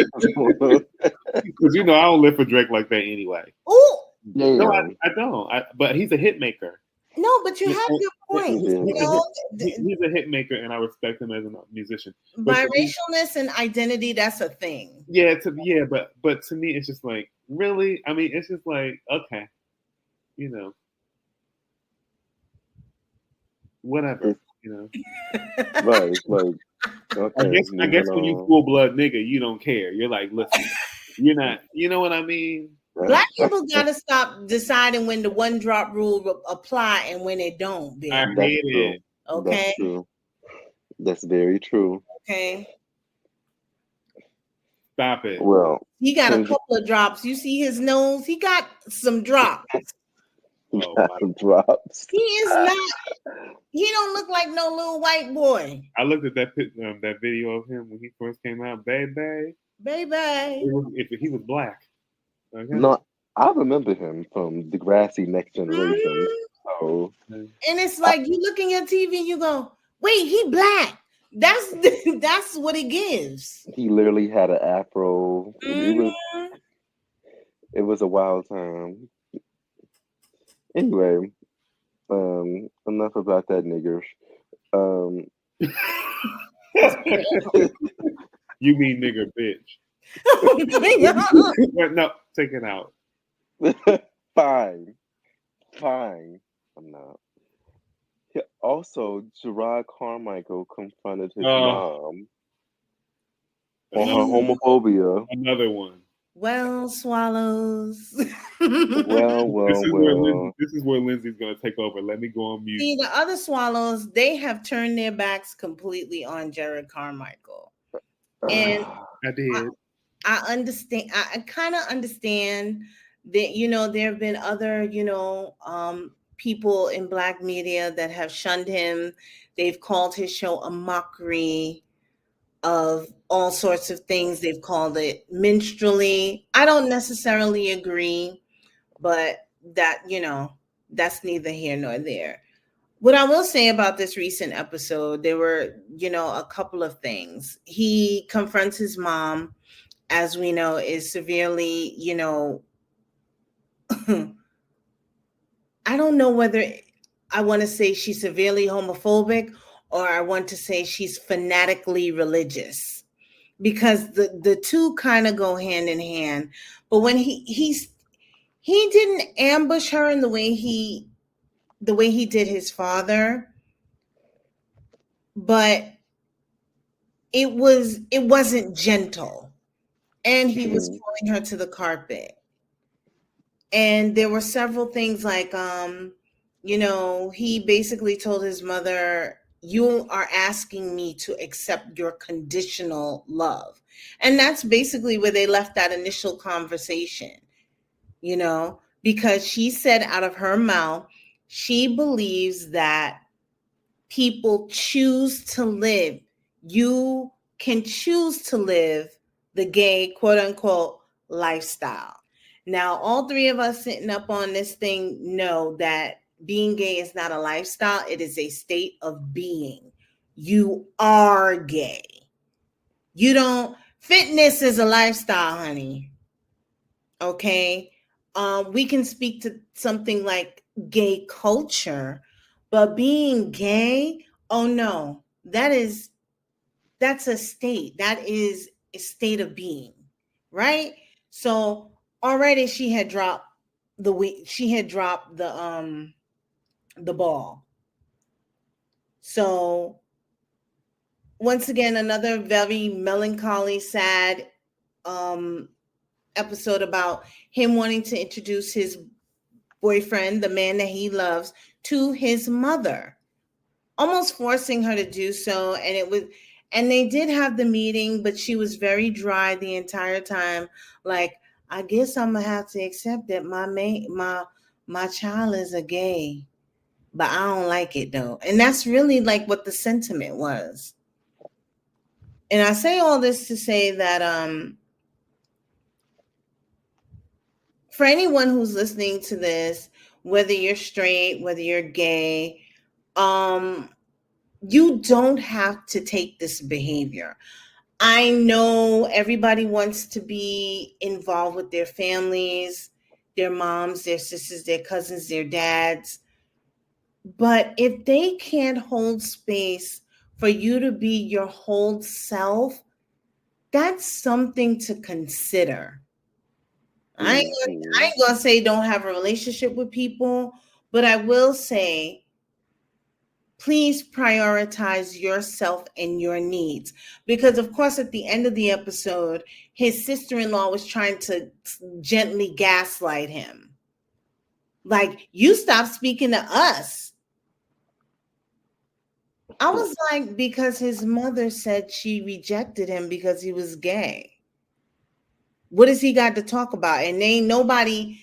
Because you know I don't live for Drake like that anyway. oh damn. No, I don't. But he's a hit maker. no, but you have your point. He's You know, He's a hit maker, and I respect him as a musician. biracialness and identity, that's a thing. Yeah, but to me, it's just like, really. I mean, it's just like, okay, you know, whatever, you know. Right, like, okay. I guess when you full blood nigga, you don't care. You're like, listen, you're not. You know what I mean? Black people gotta stop deciding when the one drop rule apply and when it don't. Baby. I hate it. Okay. That's true. That's very true. Okay. Stop it. Well, He got a Kendrick- couple of drops. You see his nose? He got some drops. Oh, some drops. He is not. He don't look like no little white boy, I looked at that video of him when he first came out, baby. baby. If he was black. Okay. No, I remember him from Degrassi Next Generation. Mhm. So And it's like you look in your TV and you go, "Wait, he black." That's what it gives. he literally had an afro. Mhm. It was a wild time. Anyway, enough about that niggers. You mean nigger bitch. Oh No, take it out. Fine. I'm not. Also, Jerrod Carmichael confronted his mom on her homophobia. Another one. Well, swallows. Well. This is where Lindsay's gonna take over. Let me go on mute. See, the other swallows, they have turned their backs completely on Jerrod Carmichael. And I did. I understand. I kind of understand that, you know, there have been other, you know, people in Black media that have shunned him. They've called his show a mockery of all sorts of things. They've called it minstrelly. I don't necessarily agree, but that, you know, that's neither here nor there. What I will say about this recent episode, there were, you know, a couple of things. He confronts his mom, as we know, is severely, you know, I don't know whether I want to say she's severely homophobic or I want to say she's fanatically religious, because the two kind of go hand in hand. But when he didn't ambush her in the way he did his father, but it wasn't gentle, and he was throwing her to the carpet. And there were several things like, you know, he basically told his mother, "You are asking me to accept your conditional love." And that's basically where they left that initial conversation, you know, because she said out of her mouth, she believes that people choose to live. You can choose to live the gay, quote unquote, lifestyle. Now, all three of us sitting up on this thing know that being gay is not a lifestyle. It is a state of being. You are gay. You don't, fitness is a lifestyle, honey. Okay. We can speak to something like gay culture, but being gay, oh no, that's a state. That is a state of being. right? So already she had dropped the ball. So once again, another very melancholy, sad episode about him wanting to introduce his boyfriend, the man that he loves, to his mother, almost forcing her to do so. And they did have the meeting, but she was very dry the entire time. Like, I guess I'm gonna have to accept that my child is a gay, but I don't like it though. And that's really like what the sentiment was. And I say all this to say that for anyone who's listening to this, whether you're straight, whether you're gay, you don't have to take this behavior. I know everybody wants to be involved with their families, their moms, their sisters, their cousins, their dads. But if they can't hold space for you to be your whole self, that's something to consider. I ain't gonna say don't have a relationship with people, but I will say please prioritize yourself and your needs. Because of course, at the end of the episode, his sister-in-law was trying to gently gaslight him. Like, you stop speaking to us. I was like, because his mother said she rejected him because he was gay. What has he got to talk about? And ain't nobody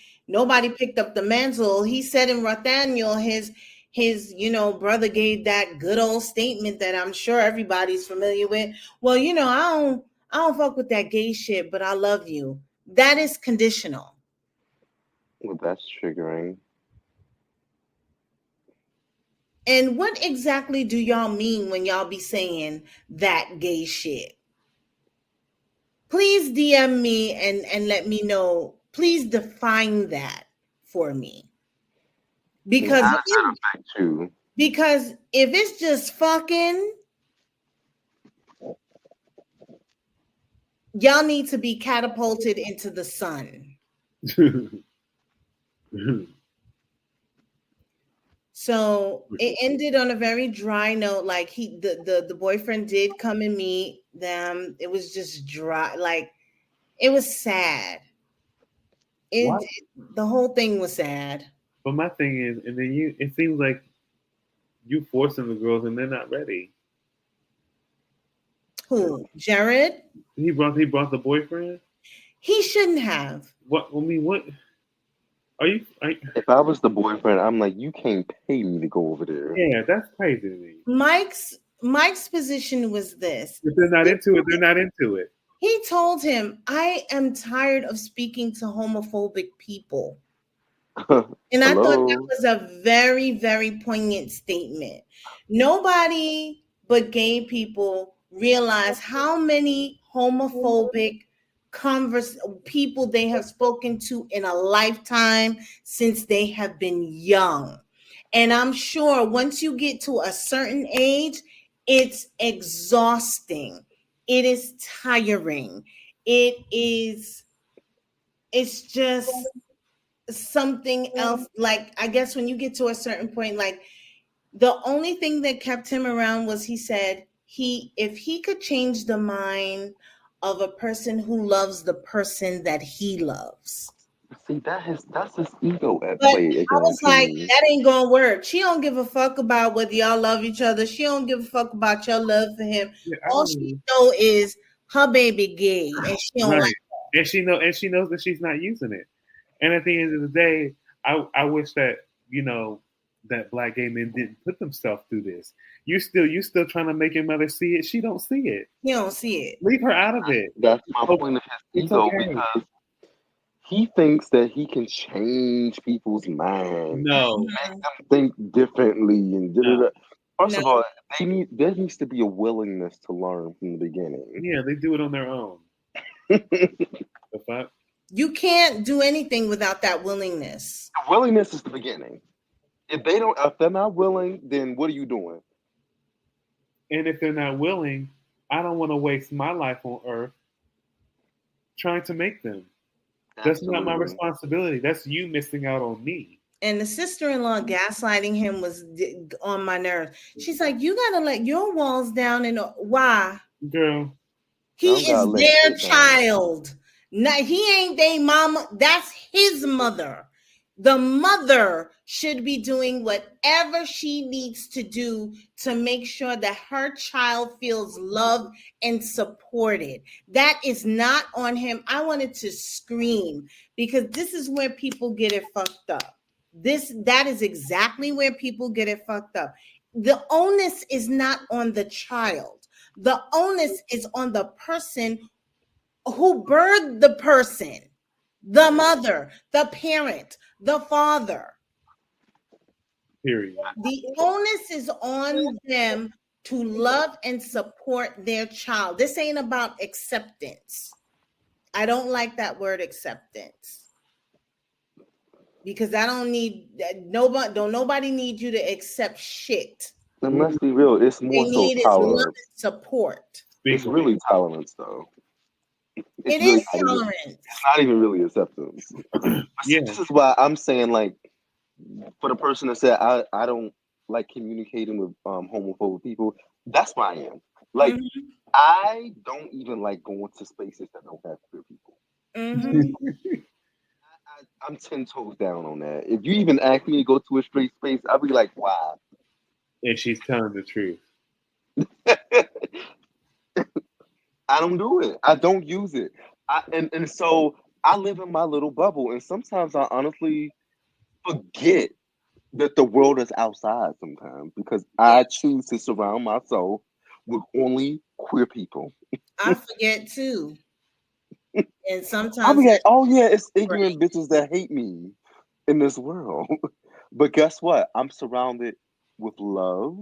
picked up the mantle. He said in Nathaniel, his brother gave that good old statement that I'm sure everybody's familiar with. Well, I don't fuck with that gay shit, but I love you. That is conditional. Well, that's triggering. And what exactly do y'all mean when y'all be saying that gay shit? Please DM me and let me know. Please define that for me. Because if it's just fucking, y'all need to be catapulted into the sun. So it ended on a very dry note. Like the boyfriend did come and meet them. It was just dry. Like, it was sad. The whole thing was sad. But my thing is, and then it seems like you forcing the girls and they're not ready. Who? Jerrod? He brought the boyfriend? He shouldn't have. What? I mean, what? If I was the boyfriend, I'm like, you can't pay me to go over there. Yeah, that's crazy to me. Mike's position was this. If they're not into it, they're not into it. He told him, I am tired of speaking to homophobic people. And I thought that was a very, very poignant statement. Nobody but gay people realize how many homophobic people they have spoken to in a lifetime since they have been young. And I'm sure once you get to a certain age, it's exhausting. It is tiring. It's just something else. Like, I guess when you get to a certain point, like, the only thing that kept him around was he said if he could change the mind of a person who loves the person that he loves. See, that's his ego at play. I was like, that ain't gonna work. She don't give a fuck about whether y'all love each other. She don't give a fuck about your love for him. Yeah, all she know is her baby gay, and she don't like that. And she knows that she's not using it. And at the end of the day, I wish that that black gay men didn't put themselves through this. You still trying to make your mother see it. She don't see it. You don't see it. Leave her out of it. That's my point of his ego, because he thinks that he can change people's minds. No. Make them think differently. And First of all, there needs to be a willingness to learn from the beginning. Yeah, they do it on their own. The fuck? You can't do anything without that willingness. The willingness is the beginning. If they're not willing, then what are you doing? And if they're not willing, I don't want to waste my life on earth trying to make them. That's not my Absolutely. responsibility. That's you missing out on me. And the sister-in-law gaslighting him was on my nerves. She's like, you gotta let your walls down. And why? Girl, He Y'all gotta is let their shit down. child. He ain't their mama. That's his mother. The mother should be doing whatever she needs to do to make sure that her child feels loved and supported. That is not on him. I wanted to scream because this is where people get it fucked up. That is exactly where people get it fucked up. The onus is not on the child. The onus is on the person who birthed the person, the mother, the parent, the father. period. The onus is on them to love and support their child. This ain't about acceptance. I don't like that word acceptance because I don't need nobody. Don't nobody need you to accept shit. And let's be real, it's They more so need is love tolerance. and support. It's really tolerance, though. It really is tolerance. It's not even really acceptance. Yeah. This is why I'm saying, like, for the person that said I don't like communicating with homophobic people, that's why I am. Like, I don't even like going to spaces that don't have queer people. I'm 10 toes down on that. If you even ask me to go to a straight space, I'll be like, wow. And she's telling the truth. I don't do it. I don't use it. And so I live in my little bubble, and sometimes I honestly forget that the world is outside sometimes because I choose to surround myself with only queer people. I forget too. And sometimes I'll be like, oh yeah, it's ignorant bitches that hate me in this world. But guess what? I'm surrounded with love.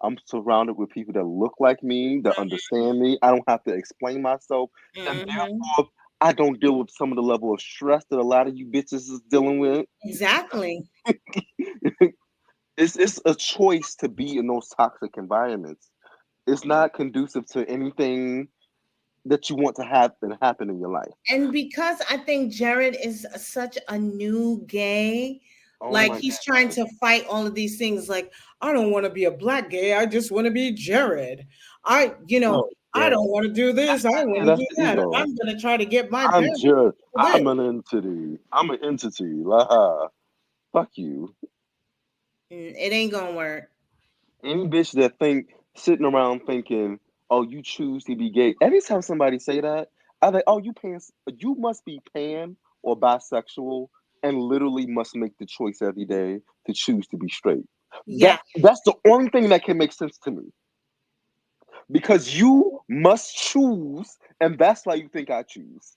I'm surrounded with people that look like me, that understand me. I don't have to explain myself. And therefore, I don't deal with some of the level of stress that a lot of you bitches is dealing with. Exactly. It's a choice to be in those toxic environments. It's not conducive to anything that you want to happen in your life. And because I think Jerrod is such a new gay, like he's trying to fight all of these things. Like, I don't want to be a black gay. I just want to be Jerrod. I don't want to do this. I want to do that. I'm going to try to get my. I'm Jerrod. I'm an entity. I'm an entity. Fuck you. It ain't gonna work. Any bitch that sitting around thinking, oh, you choose to be gay. Every time somebody say that, I'm like, oh, you must be pan or bisexual and literally must make the choice every day to choose to be straight. Yeah. That's the only thing that can make sense to me. Because you must choose, and that's why you think I choose.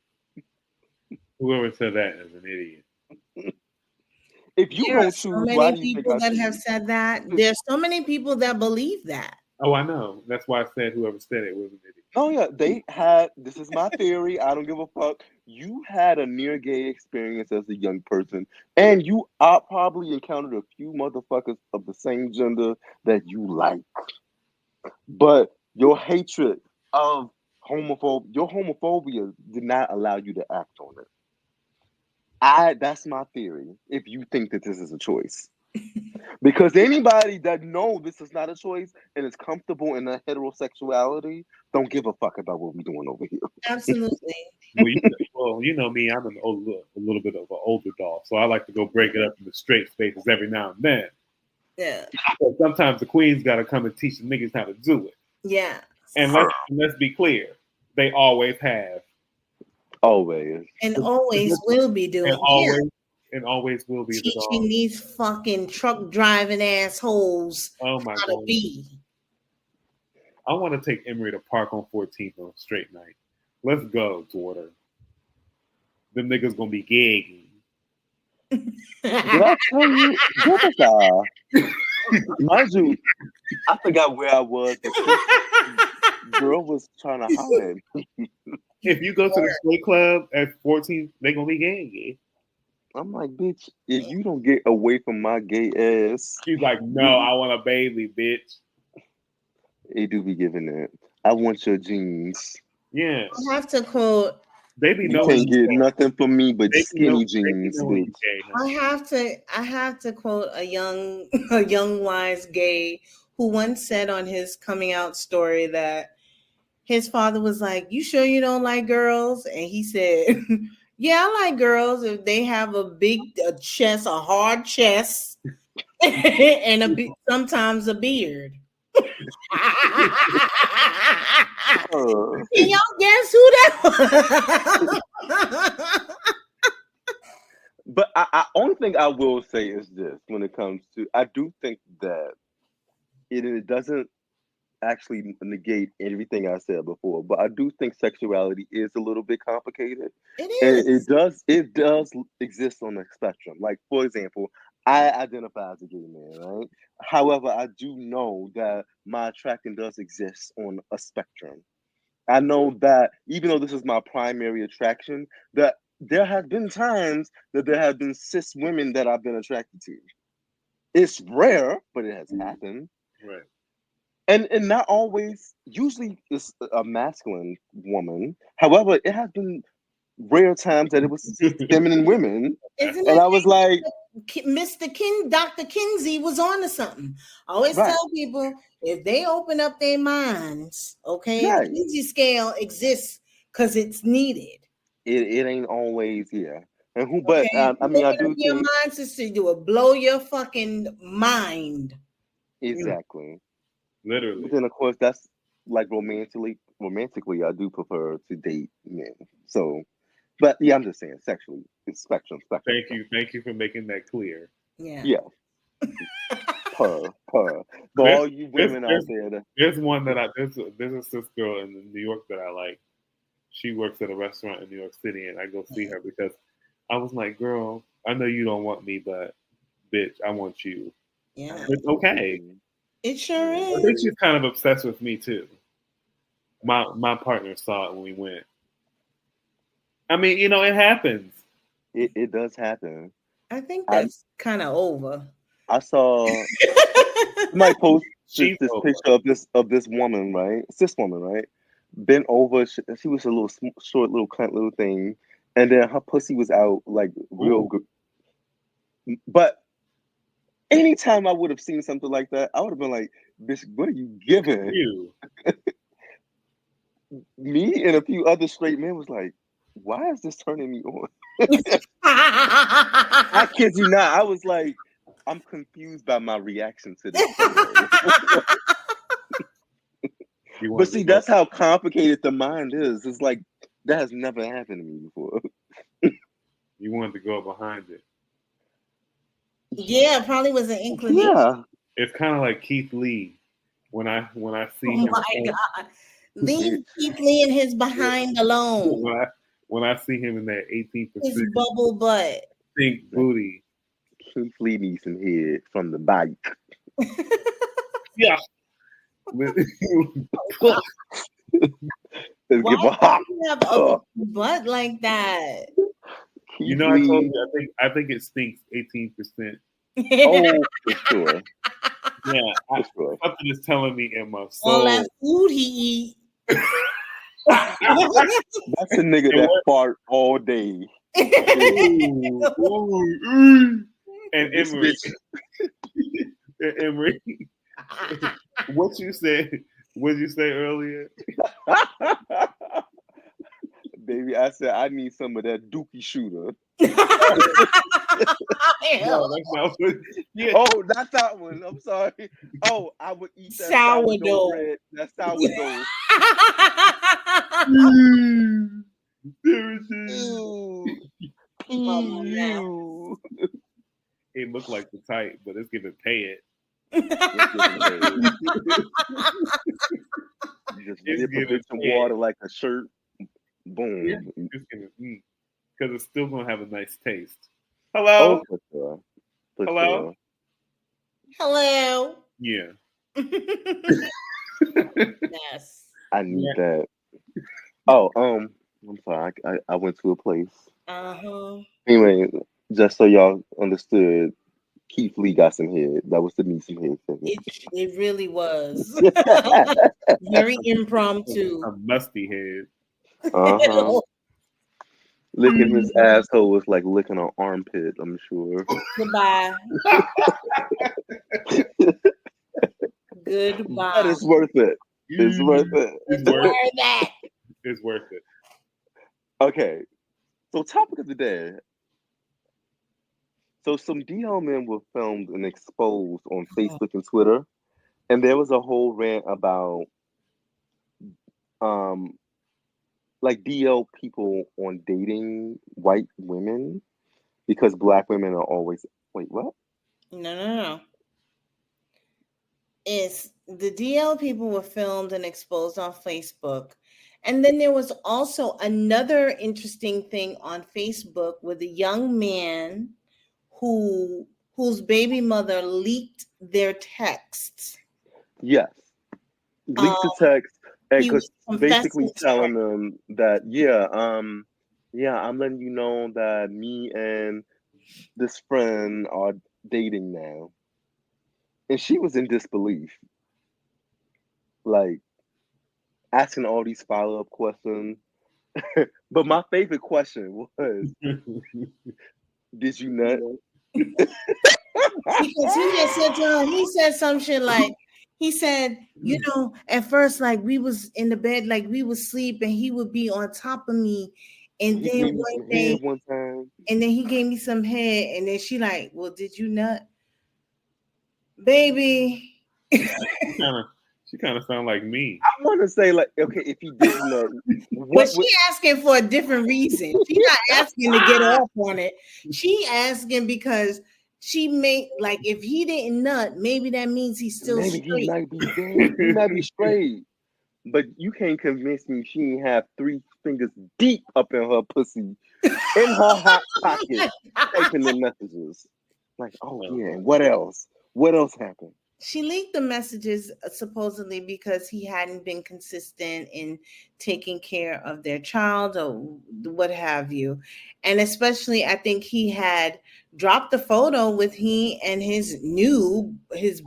Whoever said that is an idiot. If you There don't choose, why do you think I choose? There are so many people that have said that. There's so many people that believe that. Oh, I know. That's why I said whoever said it was an idiot. Oh yeah, this is my theory. I don't give a fuck. You had a near gay experience as a young person, and you probably encountered a few motherfuckers of the same gender that you like. But your hatred of your homophobia did not allow you to act on it. That's my theory. If you think that this is a choice. Because anybody that know this is not a choice and is comfortable in their heterosexuality don't give a fuck about what we're doing over here. Absolutely. Well, you know me, I'm a little bit of an older dog, so I like to go break it up into straight spaces every now and then. Yeah. So sometimes the queen's got to come and teach the niggas how to do it. Yeah. And let's be clear, they always have. Always. And always will be doing. And always will be teaching these fucking truck driving assholes how to be. I want to take Emery to Park on 14th on straight night. Let's go, daughter. Them niggas gonna be gagging. Did I tell you? Mind you, I forgot where I was. The girl was trying to hide. If you go to the straight club at 14th, they gonna be gagging. I'm like, bitch, if you don't get away from my gay ass. She's like, no, I want a Bailey, bitch. They do be giving that. I want your jeans. Yeah. I have to quote They be You knowing can't get nothing from me but They be skinny knowing jeans, you bitch. gay, huh? I have to quote a young wise gay who once said on his coming out story that his father was like, "You sure you don't like girls?" And he said, "Yeah, I like girls if they have a chest, a hard chest, and sometimes a beard." Can y'all guess who that was? But I only thing I will say is this: when it comes to, I do think that it doesn't actually negate everything I said before, but I do think sexuality is a little bit complicated, It and is. it does exist on the spectrum. Like for example, I identify as a gay man, right? However, I do know that my attraction does exist on a spectrum. I know that even though this is my primary attraction, that there have been times that there have been cis women that I've been attracted to. It's rare, but it has happened. Right. And not always, usually it's a masculine woman. However, it has been rare times that it was feminine women. Isn't And it? I was like, Dr. Kinsey was on to something. I always right, tell people if they open up their minds, okay, the right. Kinsey scale exists because it's needed. It ain't always, yeah. And who, Okay, but if I you mean, I open up do your think, mind, sister, you will blow your fucking mind. exactly. Literally. But then, of course, that's like romantically, I do prefer to date men. So, but yeah, I'm just saying, sexually, it's spectrum. Thank you for making that clear. Yeah. Yeah, per. For There's, all you there's, women there's, out there, that, there's one that there's a cis girl in New York that I like. She works at a restaurant in New York City, and I go see her because I was like, girl, I know you don't want me, but bitch, I want you. Yeah. It's okay. It sure I is. think she's kind of obsessed with me too. My partner saw it when we went. I mean, it happens. it does happen. I think I that's kind of over. I saw somebody post She's this over. picture of this woman, right? Cis woman, right? Bent over. She was a little short, little cunt, little thing, and then her pussy was out like real Ooh. good. But anytime I would have seen something like that, I would have been like, "Bitch, what are you giving?" You. Me and a few other straight men was like, "Why is this turning me on?" I kid you not. I was like, I'm confused by my reaction to this photo. But see, that's how complicated the mind is. It's like that has never happened to me before. You wanted to go behind it. Yeah, probably was an inclination. Yeah. It's kind of like Keith Lee when I see Oh him. my God. Leave Keith Lee and his behind alone. When I see him in that 18% His bubble butt. pink booty. Keith Lee needs some head from the bike. Yeah. Let's Why give a hop. do you have a butt like that? You know, I told you, I think it stinks 18%. Oh, for sure. Yeah, For sure. something is telling me in my soul. All that food he eat. That's a nigga that fart all day. Ooh. And Emery, Emery, what you say earlier? Baby, I said I need some of that dookie shooter. No, that's not what. Yeah. Oh, not that one. I'm sorry. Oh, I would eat that sourdough bread. That sourdough. Ew. Ew. It looked like the type, but it's giving pay it. Just dip a bit of water like a shirt. Boom. Yeah, because it's still gonna have a nice taste. Hello. Oh, for sure. Hello. Sure. Hello. Yeah. Yes. I need that. Oh, I'm sorry. I went to a place. Anyway, just so y'all understood, Keith Lee got some head. That was the need some head thing. It really was. Very impromptu. A musty head. Uh-huh. Licking his asshole was like licking an armpit, I'm sure. Goodbye. But Goodbye. it's worth it. It's worth it. It's worth that. It's worth it. Okay. So topic of the day. So some DL men were filmed and exposed on Facebook and Twitter. And there was a whole rant about um like DL people on dating white women because black women are always wait, what? No. It's the DL people were filmed and exposed on Facebook. And then there was also another interesting thing on Facebook with a young man whose baby mother leaked their texts. Yes. Leaked the text and He was basically confessing to telling them that I'm letting you know that me and this friend are dating now. And she was in disbelief. Like asking all these follow-up questions. But my favorite question was, did you nut? Because he said some shit like, he said, you know, at first, like we was in the bed, like we was asleep, and he would be on top of me. And He then gave me one some day, head one time. and then he gave me some head, and then she like, well, did you nut? Baby. She kind of sound like me. I want to say like, okay, if he didn't nut, But she asking for a different reason. She's not asking to get off on it. She asking because she may like if he didn't nut, maybe that means he's still maybe straight. he might be gay. He might be straight. But you can't convince me she ain't have 3 fingers deep up in her pussy, in her hot pocket, typing the messages. Like, oh yeah, and what else? What else happened? She leaked the messages supposedly because he hadn't been consistent in taking care of their child or what have you. And especially, I think he had dropped the photo with he and his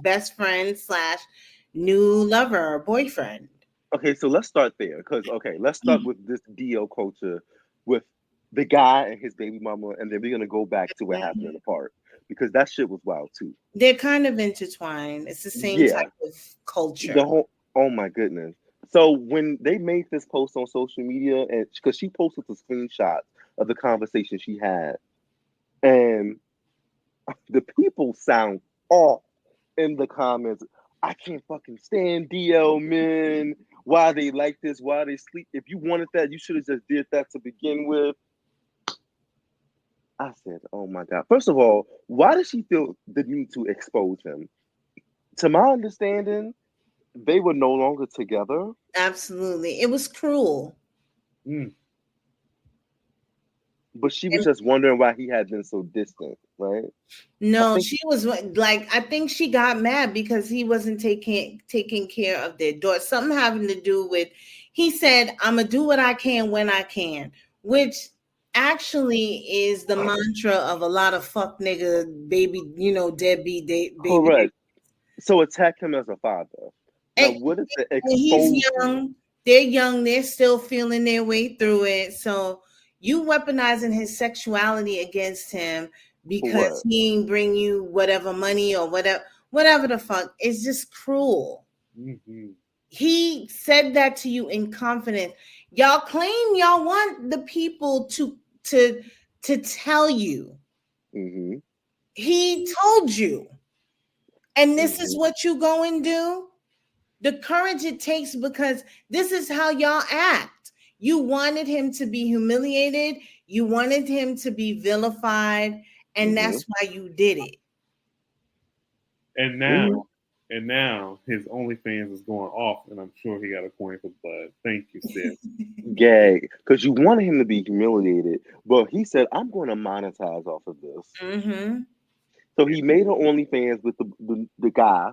best friend / new lover or boyfriend. Okay, so let's start there. Let's start with this DL culture with the guy and his baby mama, and then we're gonna go back to what happened in the park. Because that shit was wild too. They're kind of intertwined. It's the same type of culture. Oh my goodness. So when they made this post on social media, and because she posted the screenshots of the conversation she had, and the people sound off in the comments. I can't fucking stand DL men. Why they like this? Why they sleep? If you wanted that, you should have just did that to begin with. I said, oh my God. First of all, why does she feel the need to expose him? To my understanding, they were no longer together. Absolutely. It was cruel. But she was just wondering why he had been so distant, right? No, she was like, I think she got mad because he wasn't taking care of their daughter. Something having to do with, he said, I'm going to do what I can when I can, which actually is the mantra of a lot of fuck nigga baby, deadbeat baby. Correct. So attack him as a father. Now, what is the exposure? He's young. They're young. They're still feeling their way through it. So you weaponizing his sexuality against him because he ain't bring you whatever money or whatever the fuck. It's just cruel. Mm-hmm. He said that to you in confidence. Y'all claim y'all want the people to tell you. Mm-hmm. He told you. And this is what you go and do? The courage it takes, because this is how y'all act. You wanted him to be humiliated. You wanted him to be vilified. And that's why you did it. And now his OnlyFans is going off, and I'm sure he got a coin for blood. Thank you, sis. Gag. Because you wanted him to be humiliated. But he said, I'm going to monetize off of this. Mm-hmm. So he made her OnlyFans with the guy.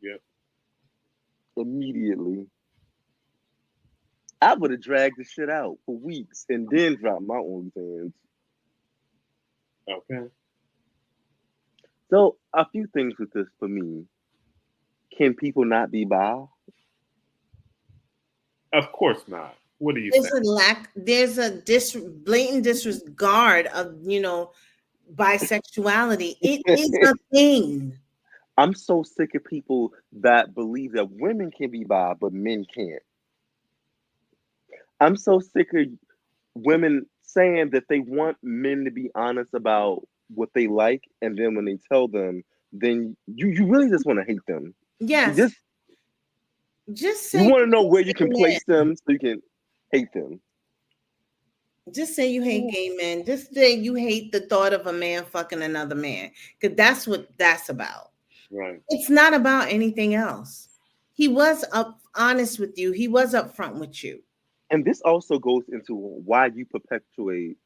Yep. Immediately. I would have dragged the shit out for weeks and then dropped my OnlyFans. Okay. So a few things with this for me. Can people not be bi? Of course not. What do you There's say? there's a blatant disregard of, bisexuality. It is a thing. I'm so sick of people that believe that women can be bi, but men can't. I'm so sick of women saying that they want men to be honest about what they like, and then when they tell them, then you really just want to hate them. Yes. Just Just you say want to know where you gay can men. place them so you can hate them. Just say you hate gay men. Just say you hate the thought of a man fucking another man. Because that's what that's about. Right. It's not about anything else. He was honest with you. He was upfront with you. And this also goes into why you perpetuate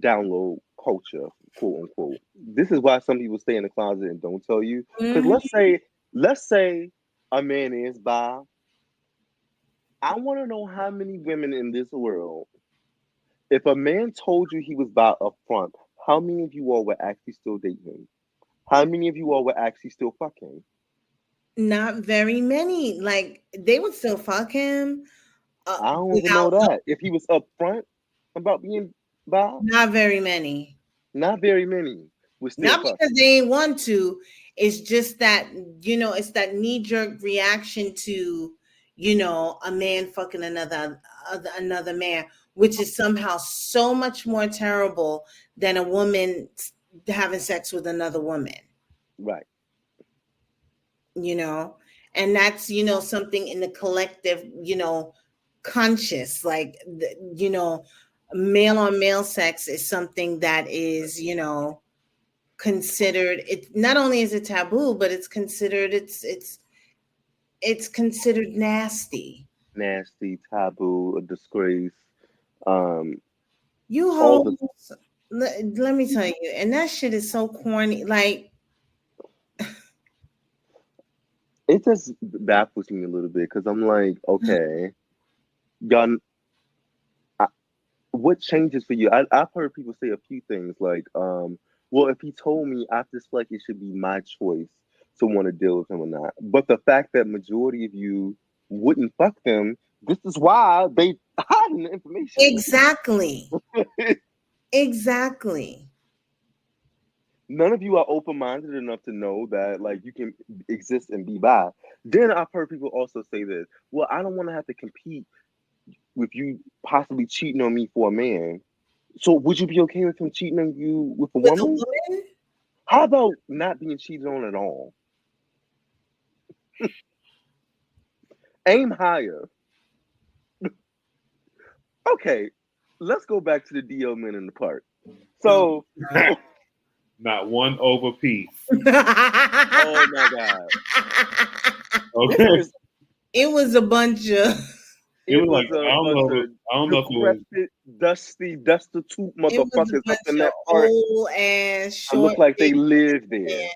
download culture, quote unquote. This is why some people stay in the closet and don't tell you. Because let's say a man is bi. I want to know how many women in this world, if a man told you he was bi up front, how many of you all would actually still date him? How many of you all would actually still fuck him? Not very many. Like they would still fuck him. I don't even know that. If he was upfront about being bi, Not very many. not very many would still Not fuck. because they ain't want to. It's just that, it's that knee-jerk reaction to, a man fucking another man, which is somehow so much more terrible than a woman having sex with another woman. Right. And that's, something in the collective, conscious, like, male on male sex is something that is, considered. It not only is it taboo, but it's considered it's considered nasty. Nasty, taboo, a disgrace. You all the hoes, let me tell you, and that shit is so corny. Like, it just baffles me a little bit because I'm like, okay, y'all, what changes for you? I've heard people say a few things like, well, if he told me, I just feel like it should be my choice to want to deal with him or not. But the fact that majority of you wouldn't fuck them, this is why they hiding the information. Exactly. Exactly. None of you are open-minded enough to know that like you can exist and be bi. Then I've heard people also say this, well, I don't want to have to compete with you possibly cheating on me for a man. So would you be okay with him cheating on you with a woman? How about not being cheated on at all? Aim higher. Okay, let's go back to the DL men in the park. So not one over piece. Oh my God. Okay. It was a bunch of It was like I don't know if it was dusty, destitute motherfuckers up in that park. Old ass, short. It looked like they lived there.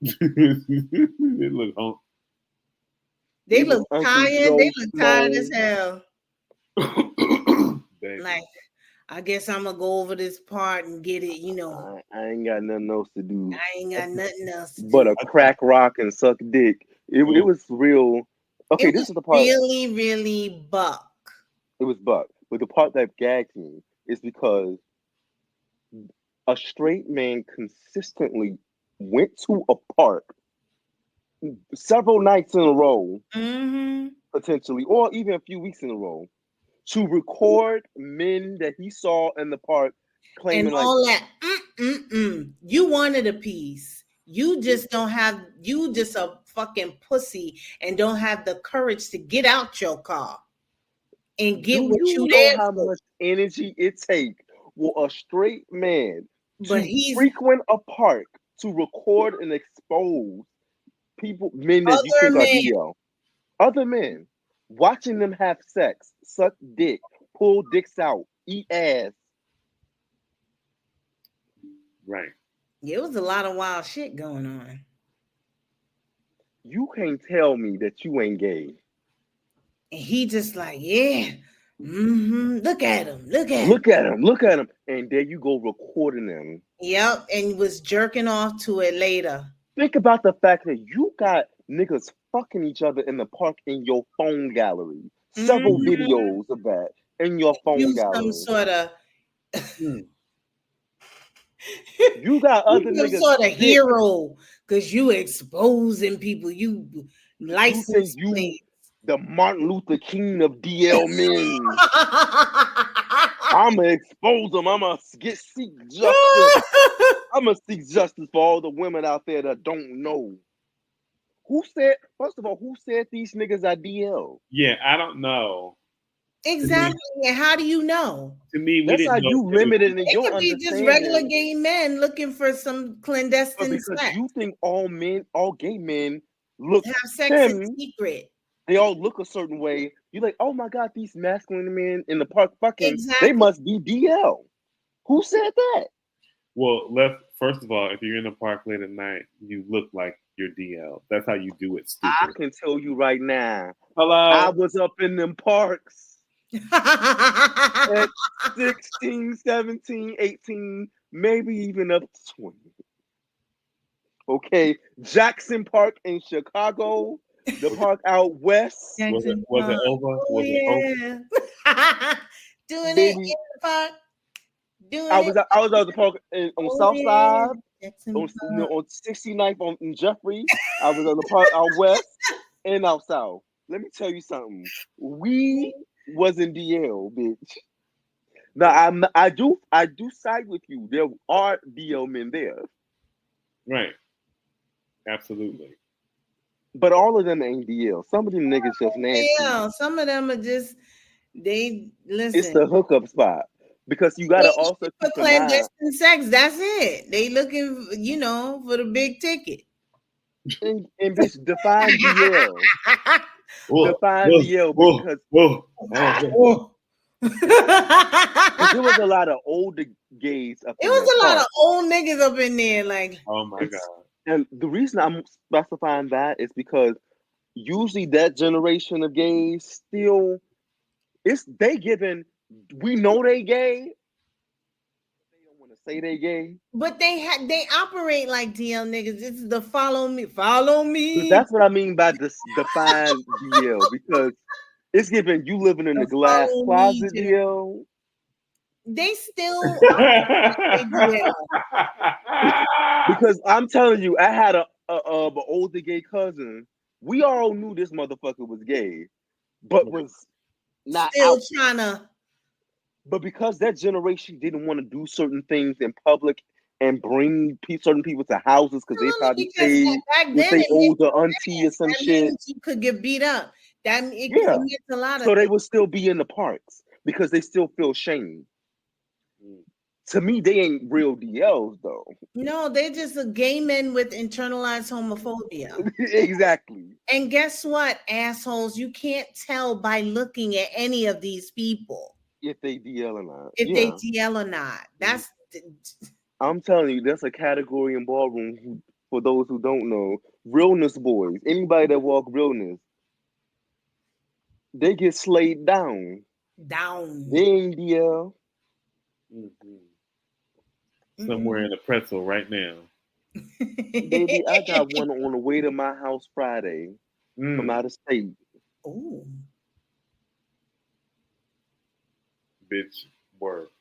It looked home. They look tired. They look tired as hell. Like, I guess I'm gonna go over this part and get it. I ain't got nothing else to do. I ain't got nothing else to but do. A crack rock and suck dick. It was real. Okay, this is the part. Really, really buck. It was buck. But the part that gagged me is because a straight man consistently went to a park several nights in a row, potentially, or even a few weeks in a row, to record men that he saw in the park claiming and all that. You wanted a piece. You just don't have. You just a fucking pussy and don't have the courage to get out your car and get what you know how much energy it takes for a straight man to frequent a park to record and expose men that you think are DL. Other men, watching them have sex, suck dick, pull dicks out, eat ass. Right. It was a lot of wild shit going on. You can't tell me that you ain't gay. And he just like, yeah. Look at him. Look at him. And there you go recording them. Yep. And was jerking off to it later. Think about the fact that you got niggas fucking each other in the park in your phone gallery. Several videos of that. in your phone You some gallery. sort of You got other some niggas. sort of dick. hero because you exposing people. You You license think you plates. the Martin Luther King of DL men. I'ma expose them. I'ma seek justice. I'ma seek justice for all the women out there that don't know. First of all, who said these niggas are DL? Yeah, I don't know. Exactly. And how do you know? To me, we That's didn't how know. you limited in It your could be just regular understanding. gay men looking for some But clandestine because sex. you think all gay men look Have sex in them, secret. they all look a certain way. You're like, oh my God, these masculine men in the park fucking, Exactly. they must be DL. Who said that? Well, first of all, if you're in the park late at night, you look like you're DL. That's how you do it, I stupid. can tell you right now. Hello? I was up in them parks at 16, 17, 18, maybe even up to 20. Okay, Jackson Park in Chicago, the park out west. Was it over? Oh, Was it over? yeah. Doing Baby. it in the park. Doing I was it. at the park on Oh, South yeah. Side, Jackson on Park. 69th in Jeffrey. I was on the park out west and out south. Let me tell you something. We wasn't DL, bitch. Now I do side with you. There are DL men there, Right. Absolutely. but all of them ain't DL. Some of them niggas just nasty. Yeah, some of them are just they listen. It's the hookup spot because you gotta They also for keep in mind. clandestine sex. That's it. They looking, for the big ticket. And bitch, define DL. Whoa, Define whoa, DL whoa, because whoa. there was a lot of older gays up It in was that a lot park. of old niggas up in there, like. Oh my God. And the reason I'm specifying that is because usually that generation of gays still we know they gay. They don't want to say they gay. But they operate like DL niggas. This is the follow me. But that's what I mean by define DL because it's giving you living in the glass Follow me, closet Jim. DL. They still operate like DL. Because I'm telling you, I had an older gay cousin. We all knew this motherfucker was gay, but was not Still out. trying to. But because that generation didn't want to do certain things in public and bring certain people to houses because they probably stayed back with then their it older auntie or some that shit. means you could get beat up. It Yeah. meant a lot of So they things. would still be in the parks because they still feel shame. To me, they ain't real DLs though. No, they're just a gay men with internalized homophobia. Exactly. And guess what, assholes? You can't tell by looking at any of these people If they DL or not. if they DL or not. That's I'm telling you, that's a category in ballroom for those who don't know. Realness boys. Anybody that walk realness, they get slayed down. down. They ain't DL. Somewhere in a pretzel right now. Baby, I got one on the way to my house Friday from out of state. Ooh. Bitch, work.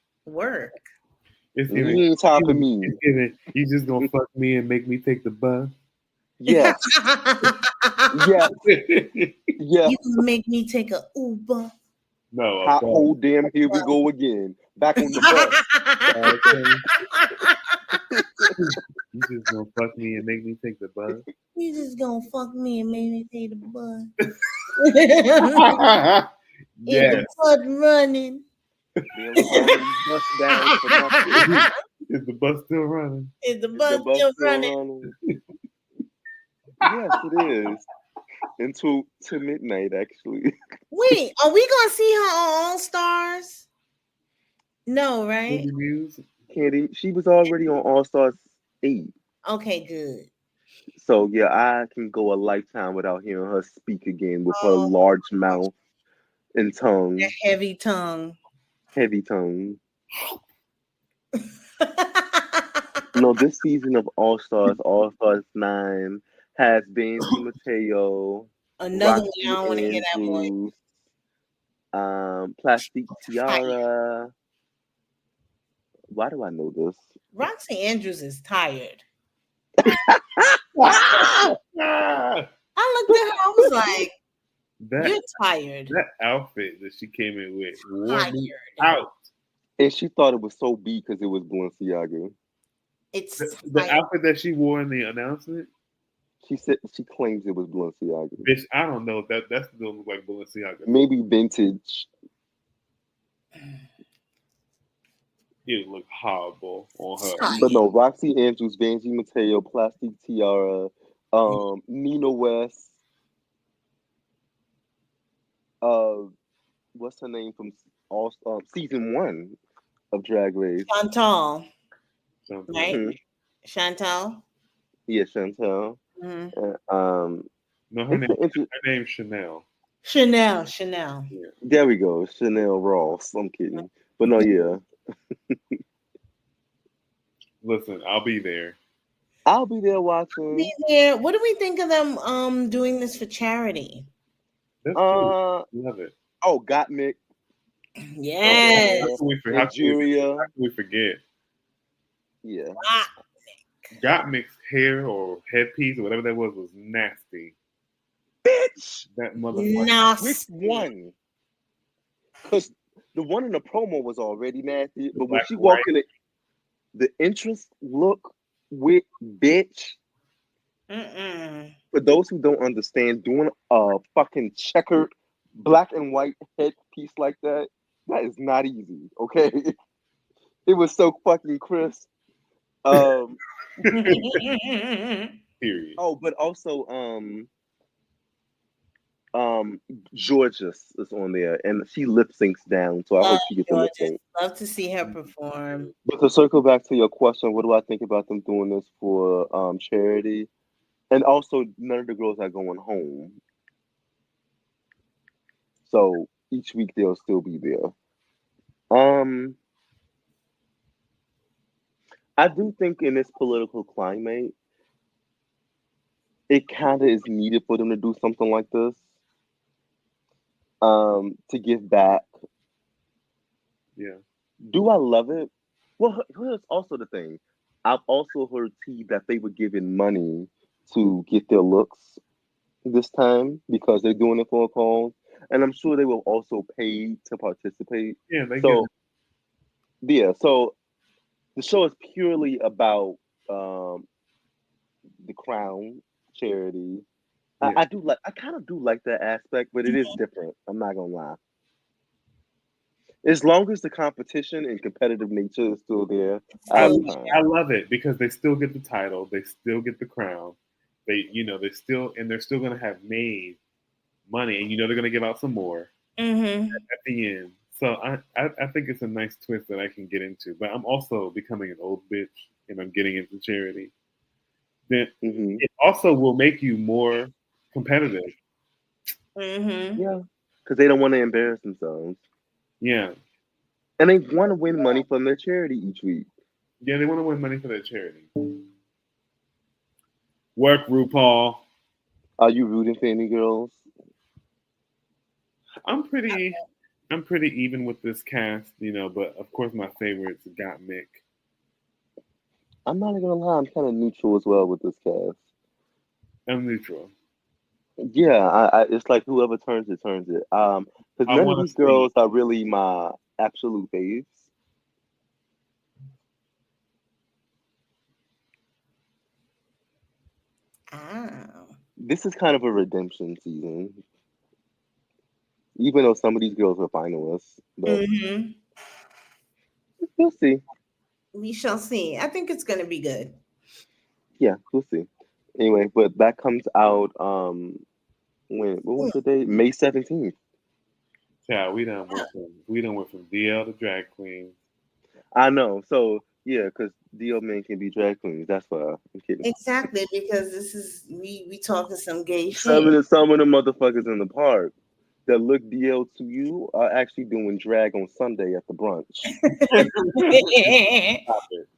You ain't topping me. You just gonna fuck me and make me take the bus? Yes. Yes. Yes. You can make me take a Uber. No. Hot whole damn, here we go again. Back on the bus. You just gonna fuck me and make me take the bus? You just gonna fuck me and make me take the bus. Yes. Is the bus running? Bust down for nothing. Is the bus still running? Is the bus still running? Yes, it is. Until midnight, actually. Wait, are we gonna see her on All Stars? No, right? Candy, she was already on All Stars 8. Okay, good. So yeah, I can go a lifetime without hearing her speak again with her large mouth and tongue. That heavy tongue. Heavy tongue. No, this season of All Stars 9, has Bandy Mateo, another Roxy one I don't want to hear that voice. Andrews, Plastic Tiara. Why do I know this? Roxy Andrews is tired. Ah! I looked at her. I was like, that "You're tired. that outfit that she came in with wore me Tired. out. And she thought it was so B because it was Balenciaga. It's The tired." outfit that she wore in the announcement, She said she claims it was Balenciaga. bitch. I don't know if that still look like Balenciaga. Maybe vintage. It looked horrible on her. Tired. But no, Roxy Andrews, Vanjie Mateo, Plastic Tiara, Nina West, what's her name from season 1 of Drag Race? Chantal, Something. right? Mhm. Chantal. Yeah, Chantal. Mhm. No, her It's name, her name's Chanel. Chanel. there we go, Chanel Ross. I'm kidding, but no, yeah, Listen, I'll be there. I'll be there watching. Be there. What do we think of them doing this for charity? That's cool. Love it. Oh, Gottmik, Yes. How can Nigeria. we forget? Yeah, Ah, Got mixed hair or headpiece or whatever that was nasty. bitch. That motherfucker. nasty. Which one? Because the one in the promo was already nasty, but when Black she and walked in, the interest look with bitch. Mm-mm. For those who don't understand, doing a fucking checkered black and white headpiece like that is not easy. Okay, it was so fucking crisp. Period. Oh, but also Georges is on there, and she lip syncs down, so I hope she gets a lip sync. Love to see her perform. But to circle back to your question, what do I think about them doing this for charity? And also, none of the girls are going home, so each week they'll still be there. I do think in this political climate, it kind of is needed for them to do something like this, to give back. Yeah. Do I love it? Well, here's also the thing. I've also heard tea that they were giving money to get their looks this time because they're doing it for a cause, and I'm sure they will also pay to participate. Yeah, they So yeah, so the show is purely about the Crown charity. Yeah. I kind of do like that aspect, but it is different. I'm not gonna lie. As long as the competition and competitive nature is still there, I I'll be fine. love it because they still get the title, they still get the crown. They're still gonna have made money, and they're gonna give out some more Mm-hmm. at the end. So I think it's a nice twist that I can get into. But I'm also becoming an old bitch and I'm getting into charity. Then Mm-hmm. it also will make you more competitive. Mm-hmm. Yeah, because they don't want to embarrass themselves, Yeah. and they want to win money from their charity each week. Yeah, they want to win money for their charity. Work, RuPaul. Are you rooting for any girls? I'm pretty even with this cast, but of course my favorite's got Mick. I'm not gonna lie, I'm kind of neutral as well with this cast. I'm neutral. Yeah, it's like whoever turns it, turns it. Because I none of wanna these see- girls are really my absolute faves. Oh. This is kind of a redemption season, even though some of these girls are finalists. But Mm-hmm. we'll see. We shall see. I think it's going to be good. Yeah, we'll see. Anyway, but that comes out what was the date? May 17th. Yeah, we done went from DL to drag queen. I know. So yeah, because DL men can be drag queens. That's why I'm kidding. Exactly, because this is we talking some gay shit. Some of the motherfuckers in the park that look DL to you are actually doing drag on Sunday at the brunch. Stop it.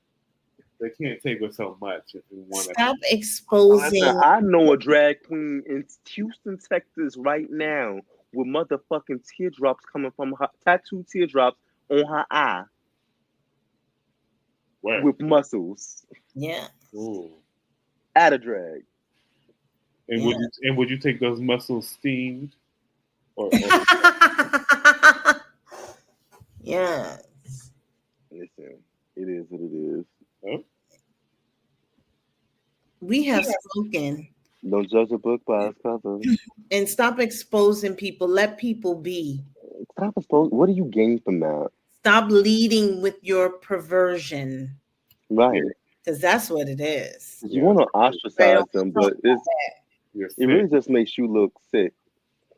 They can't take with so much in one Stop exposing. Listen, I know a drag queen in Houston, Texas right now with motherfucking teardrops coming from her, tattooed teardrops on her eye Where? with muscles Yeah. Ooh. at a drag. And would you take those muscles steamed? Or Yeah. Listen, it is what it is. huh? We have spoken. Don't judge a book by its cover. And stop exposing people. Let people be. Stop exposing. What do you gain from that? Stop leading with your perversion. Right. Because that's what it is. You want to ostracize them, but it really just makes you look sick.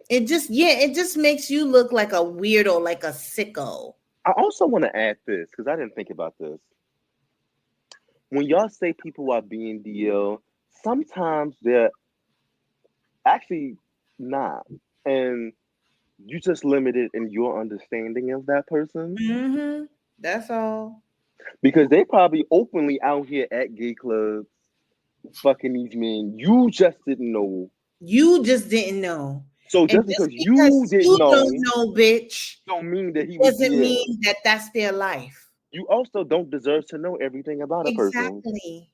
It just makes you look like a weirdo, like a sicko. I also want to add this because I didn't think about this. When y'all say people are being DL, sometimes they're actually not, and you just limited in your understanding of that person Mm-hmm. That's all. because they probably openly out here at gay clubs fucking these men. You just didn't know. You just didn't know. So And just because you didn't know, don't know, bitch, don't mean that he was doesn't DL. mean that that's their life. You also don't deserve to know everything about a person. Exactly.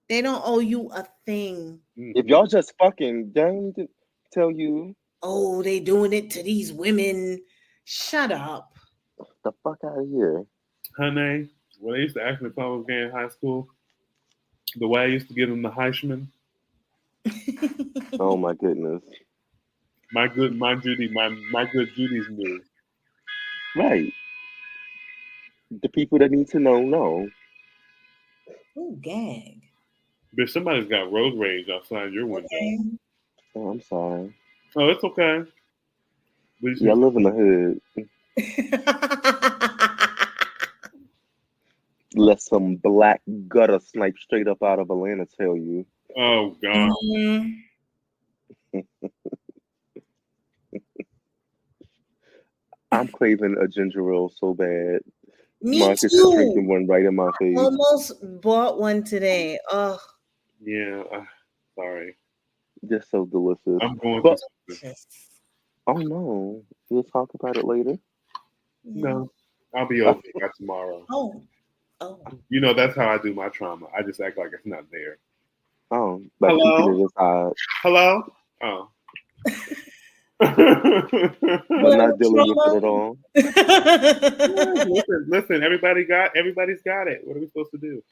They don't owe you a thing. If y'all just fucking, they don't need to tell you. Oh, they doing it to these women. Shut up. The fuck out of here. Honey, when they used to ask me if I was gay in high school, the way I used to give them the Heisman, Oh my goodness. my good Judy's knew. Right. The people that need to know. Oh, gag. But somebody's got road rage outside your window. Okay. Oh, I'm sorry. Oh, it's okay. Yeah, I live in the hood. Let some black gutter snipe straight up out of Atlanta tell you. Oh God. I'm craving a ginger ale so bad. Me Marcus is too. drinking one right in my face. Almost bought one today. Oh, Yeah. Sorry. Just so delicious. I'm going But, through something. oh no. We'll talk about it later. No, I'll be okay by tomorrow. Oh. You know, that's how I do my trauma. I just act like it's not there. Oh, like Hello? keeping it aside. Hello? Oh. But not dealing with it at all. Listen, everybody's got it. What are we supposed to do?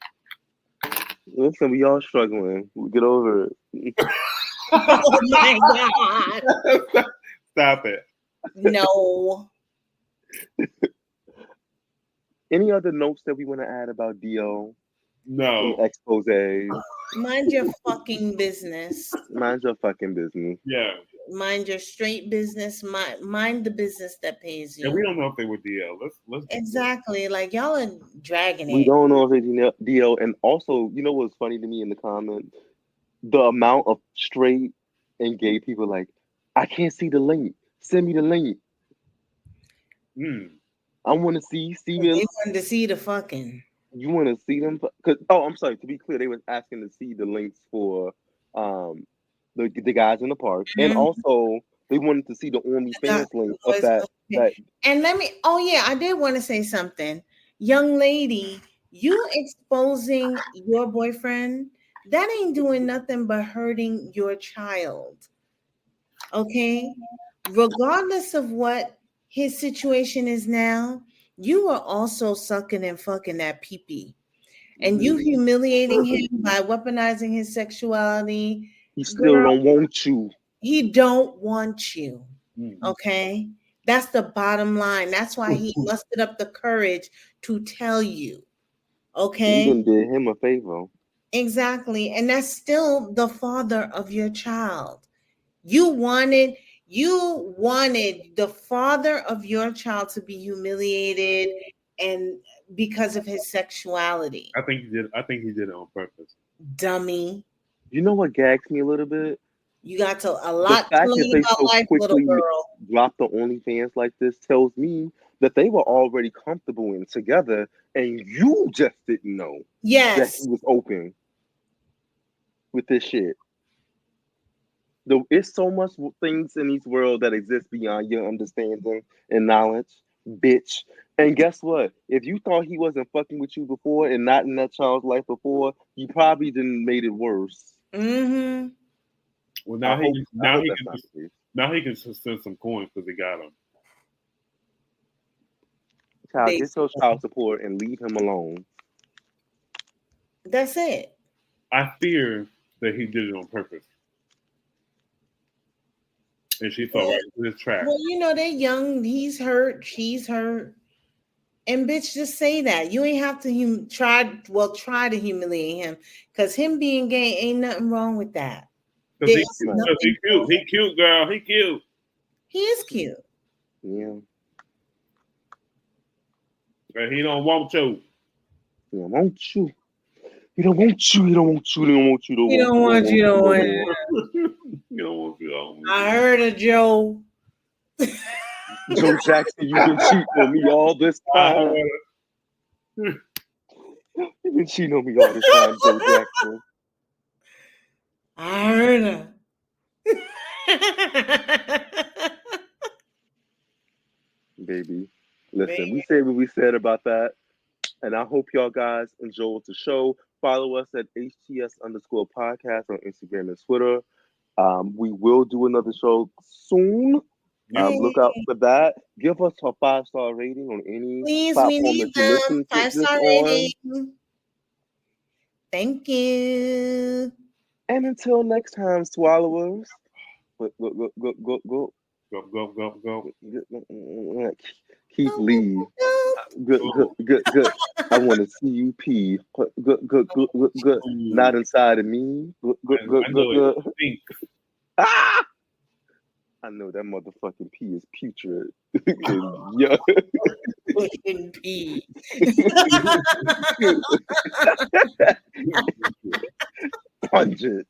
Listen, we all struggling. We'll get over it. Oh my God. Stop it. No. Any other notes that we want to add about DO? No. Exposés? Mind your fucking business. Mind your fucking business. Yeah. Mind your straight business. Mind the business that pays you. And we don't know if they were DL. Let's Exactly. Like y'all are dragging We it. don't know if it's DO. And also, you know what's funny to me in the comments? The amount of straight and gay people like, I can't see the link. Send me the link. I want to see They them. wanted to see the fucking. You want to see them? I'm sorry. To be clear, they was asking to see the links for the guys in the park, and also they wanted to see the OnlyFans link of that. And I did want to say something, young lady. You exposing your boyfriend, that ain't doing nothing but hurting your child. Okay, regardless of what his situation is now, you are also sucking and fucking that pee-pee. And you humiliating him by weaponizing his sexuality. He still don't want you. He don't want you. Okay? That's the bottom line. That's why he mustered up the courage to tell you. Okay? You done did him a favor. Exactly. And that's still the father of your child. You wanted the father of your child to be humiliated and because of his sexuality. I think he did it on purpose. Dummy. You know what gags me a little bit? You got a lot to learn about life, little girl. Drop the OnlyFans like this tells me that they were already comfortable and together, and you just didn't know that he was open with this shit. It's so much things in this world that exist beyond your understanding and knowledge, bitch. And guess what? If you thought he wasn't fucking with you before and not in that child's life before, you probably didn't made it worse. Mm-hmm. Well, I hope that's not the case. now he can send some coins because he got him. Child, get your child support and leave him alone. That's it. I fear that he did it on purpose. And she fell right into his trap. Well, you know, they're young. He's hurt. She's hurt. And bitch, just say that. You ain't have to try to humiliate him. Because him being gay ain't nothing wrong with that. Because he cute. He cute, girl. He cute. He is cute. Yeah. But he don't want you. He don't want you. He don't want you. He don't want you. He don't want you. He don't want you. Don't want you. He don't want you. I heard of Joe. Joe Jackson, you've been cheating on me all this time. You've been cheating on me all this time, Joe Jackson. I heard her. Baby, listen, we said what we said about that. And I hope y'all guys enjoyed the show. Follow us at HTS_podcast on Instagram and Twitter. We will do another show soon. Look out for that. Give us a 5-star rating on any platform we need that you listen to 5-star rating. Thank you. And until next time, swallowers. Go. Keep leave. Good. I want to see you pee. Good. Not inside of me. Good. Ah! I know that motherfucking pee is putrid. Yeah. Fucking pee. Pungent.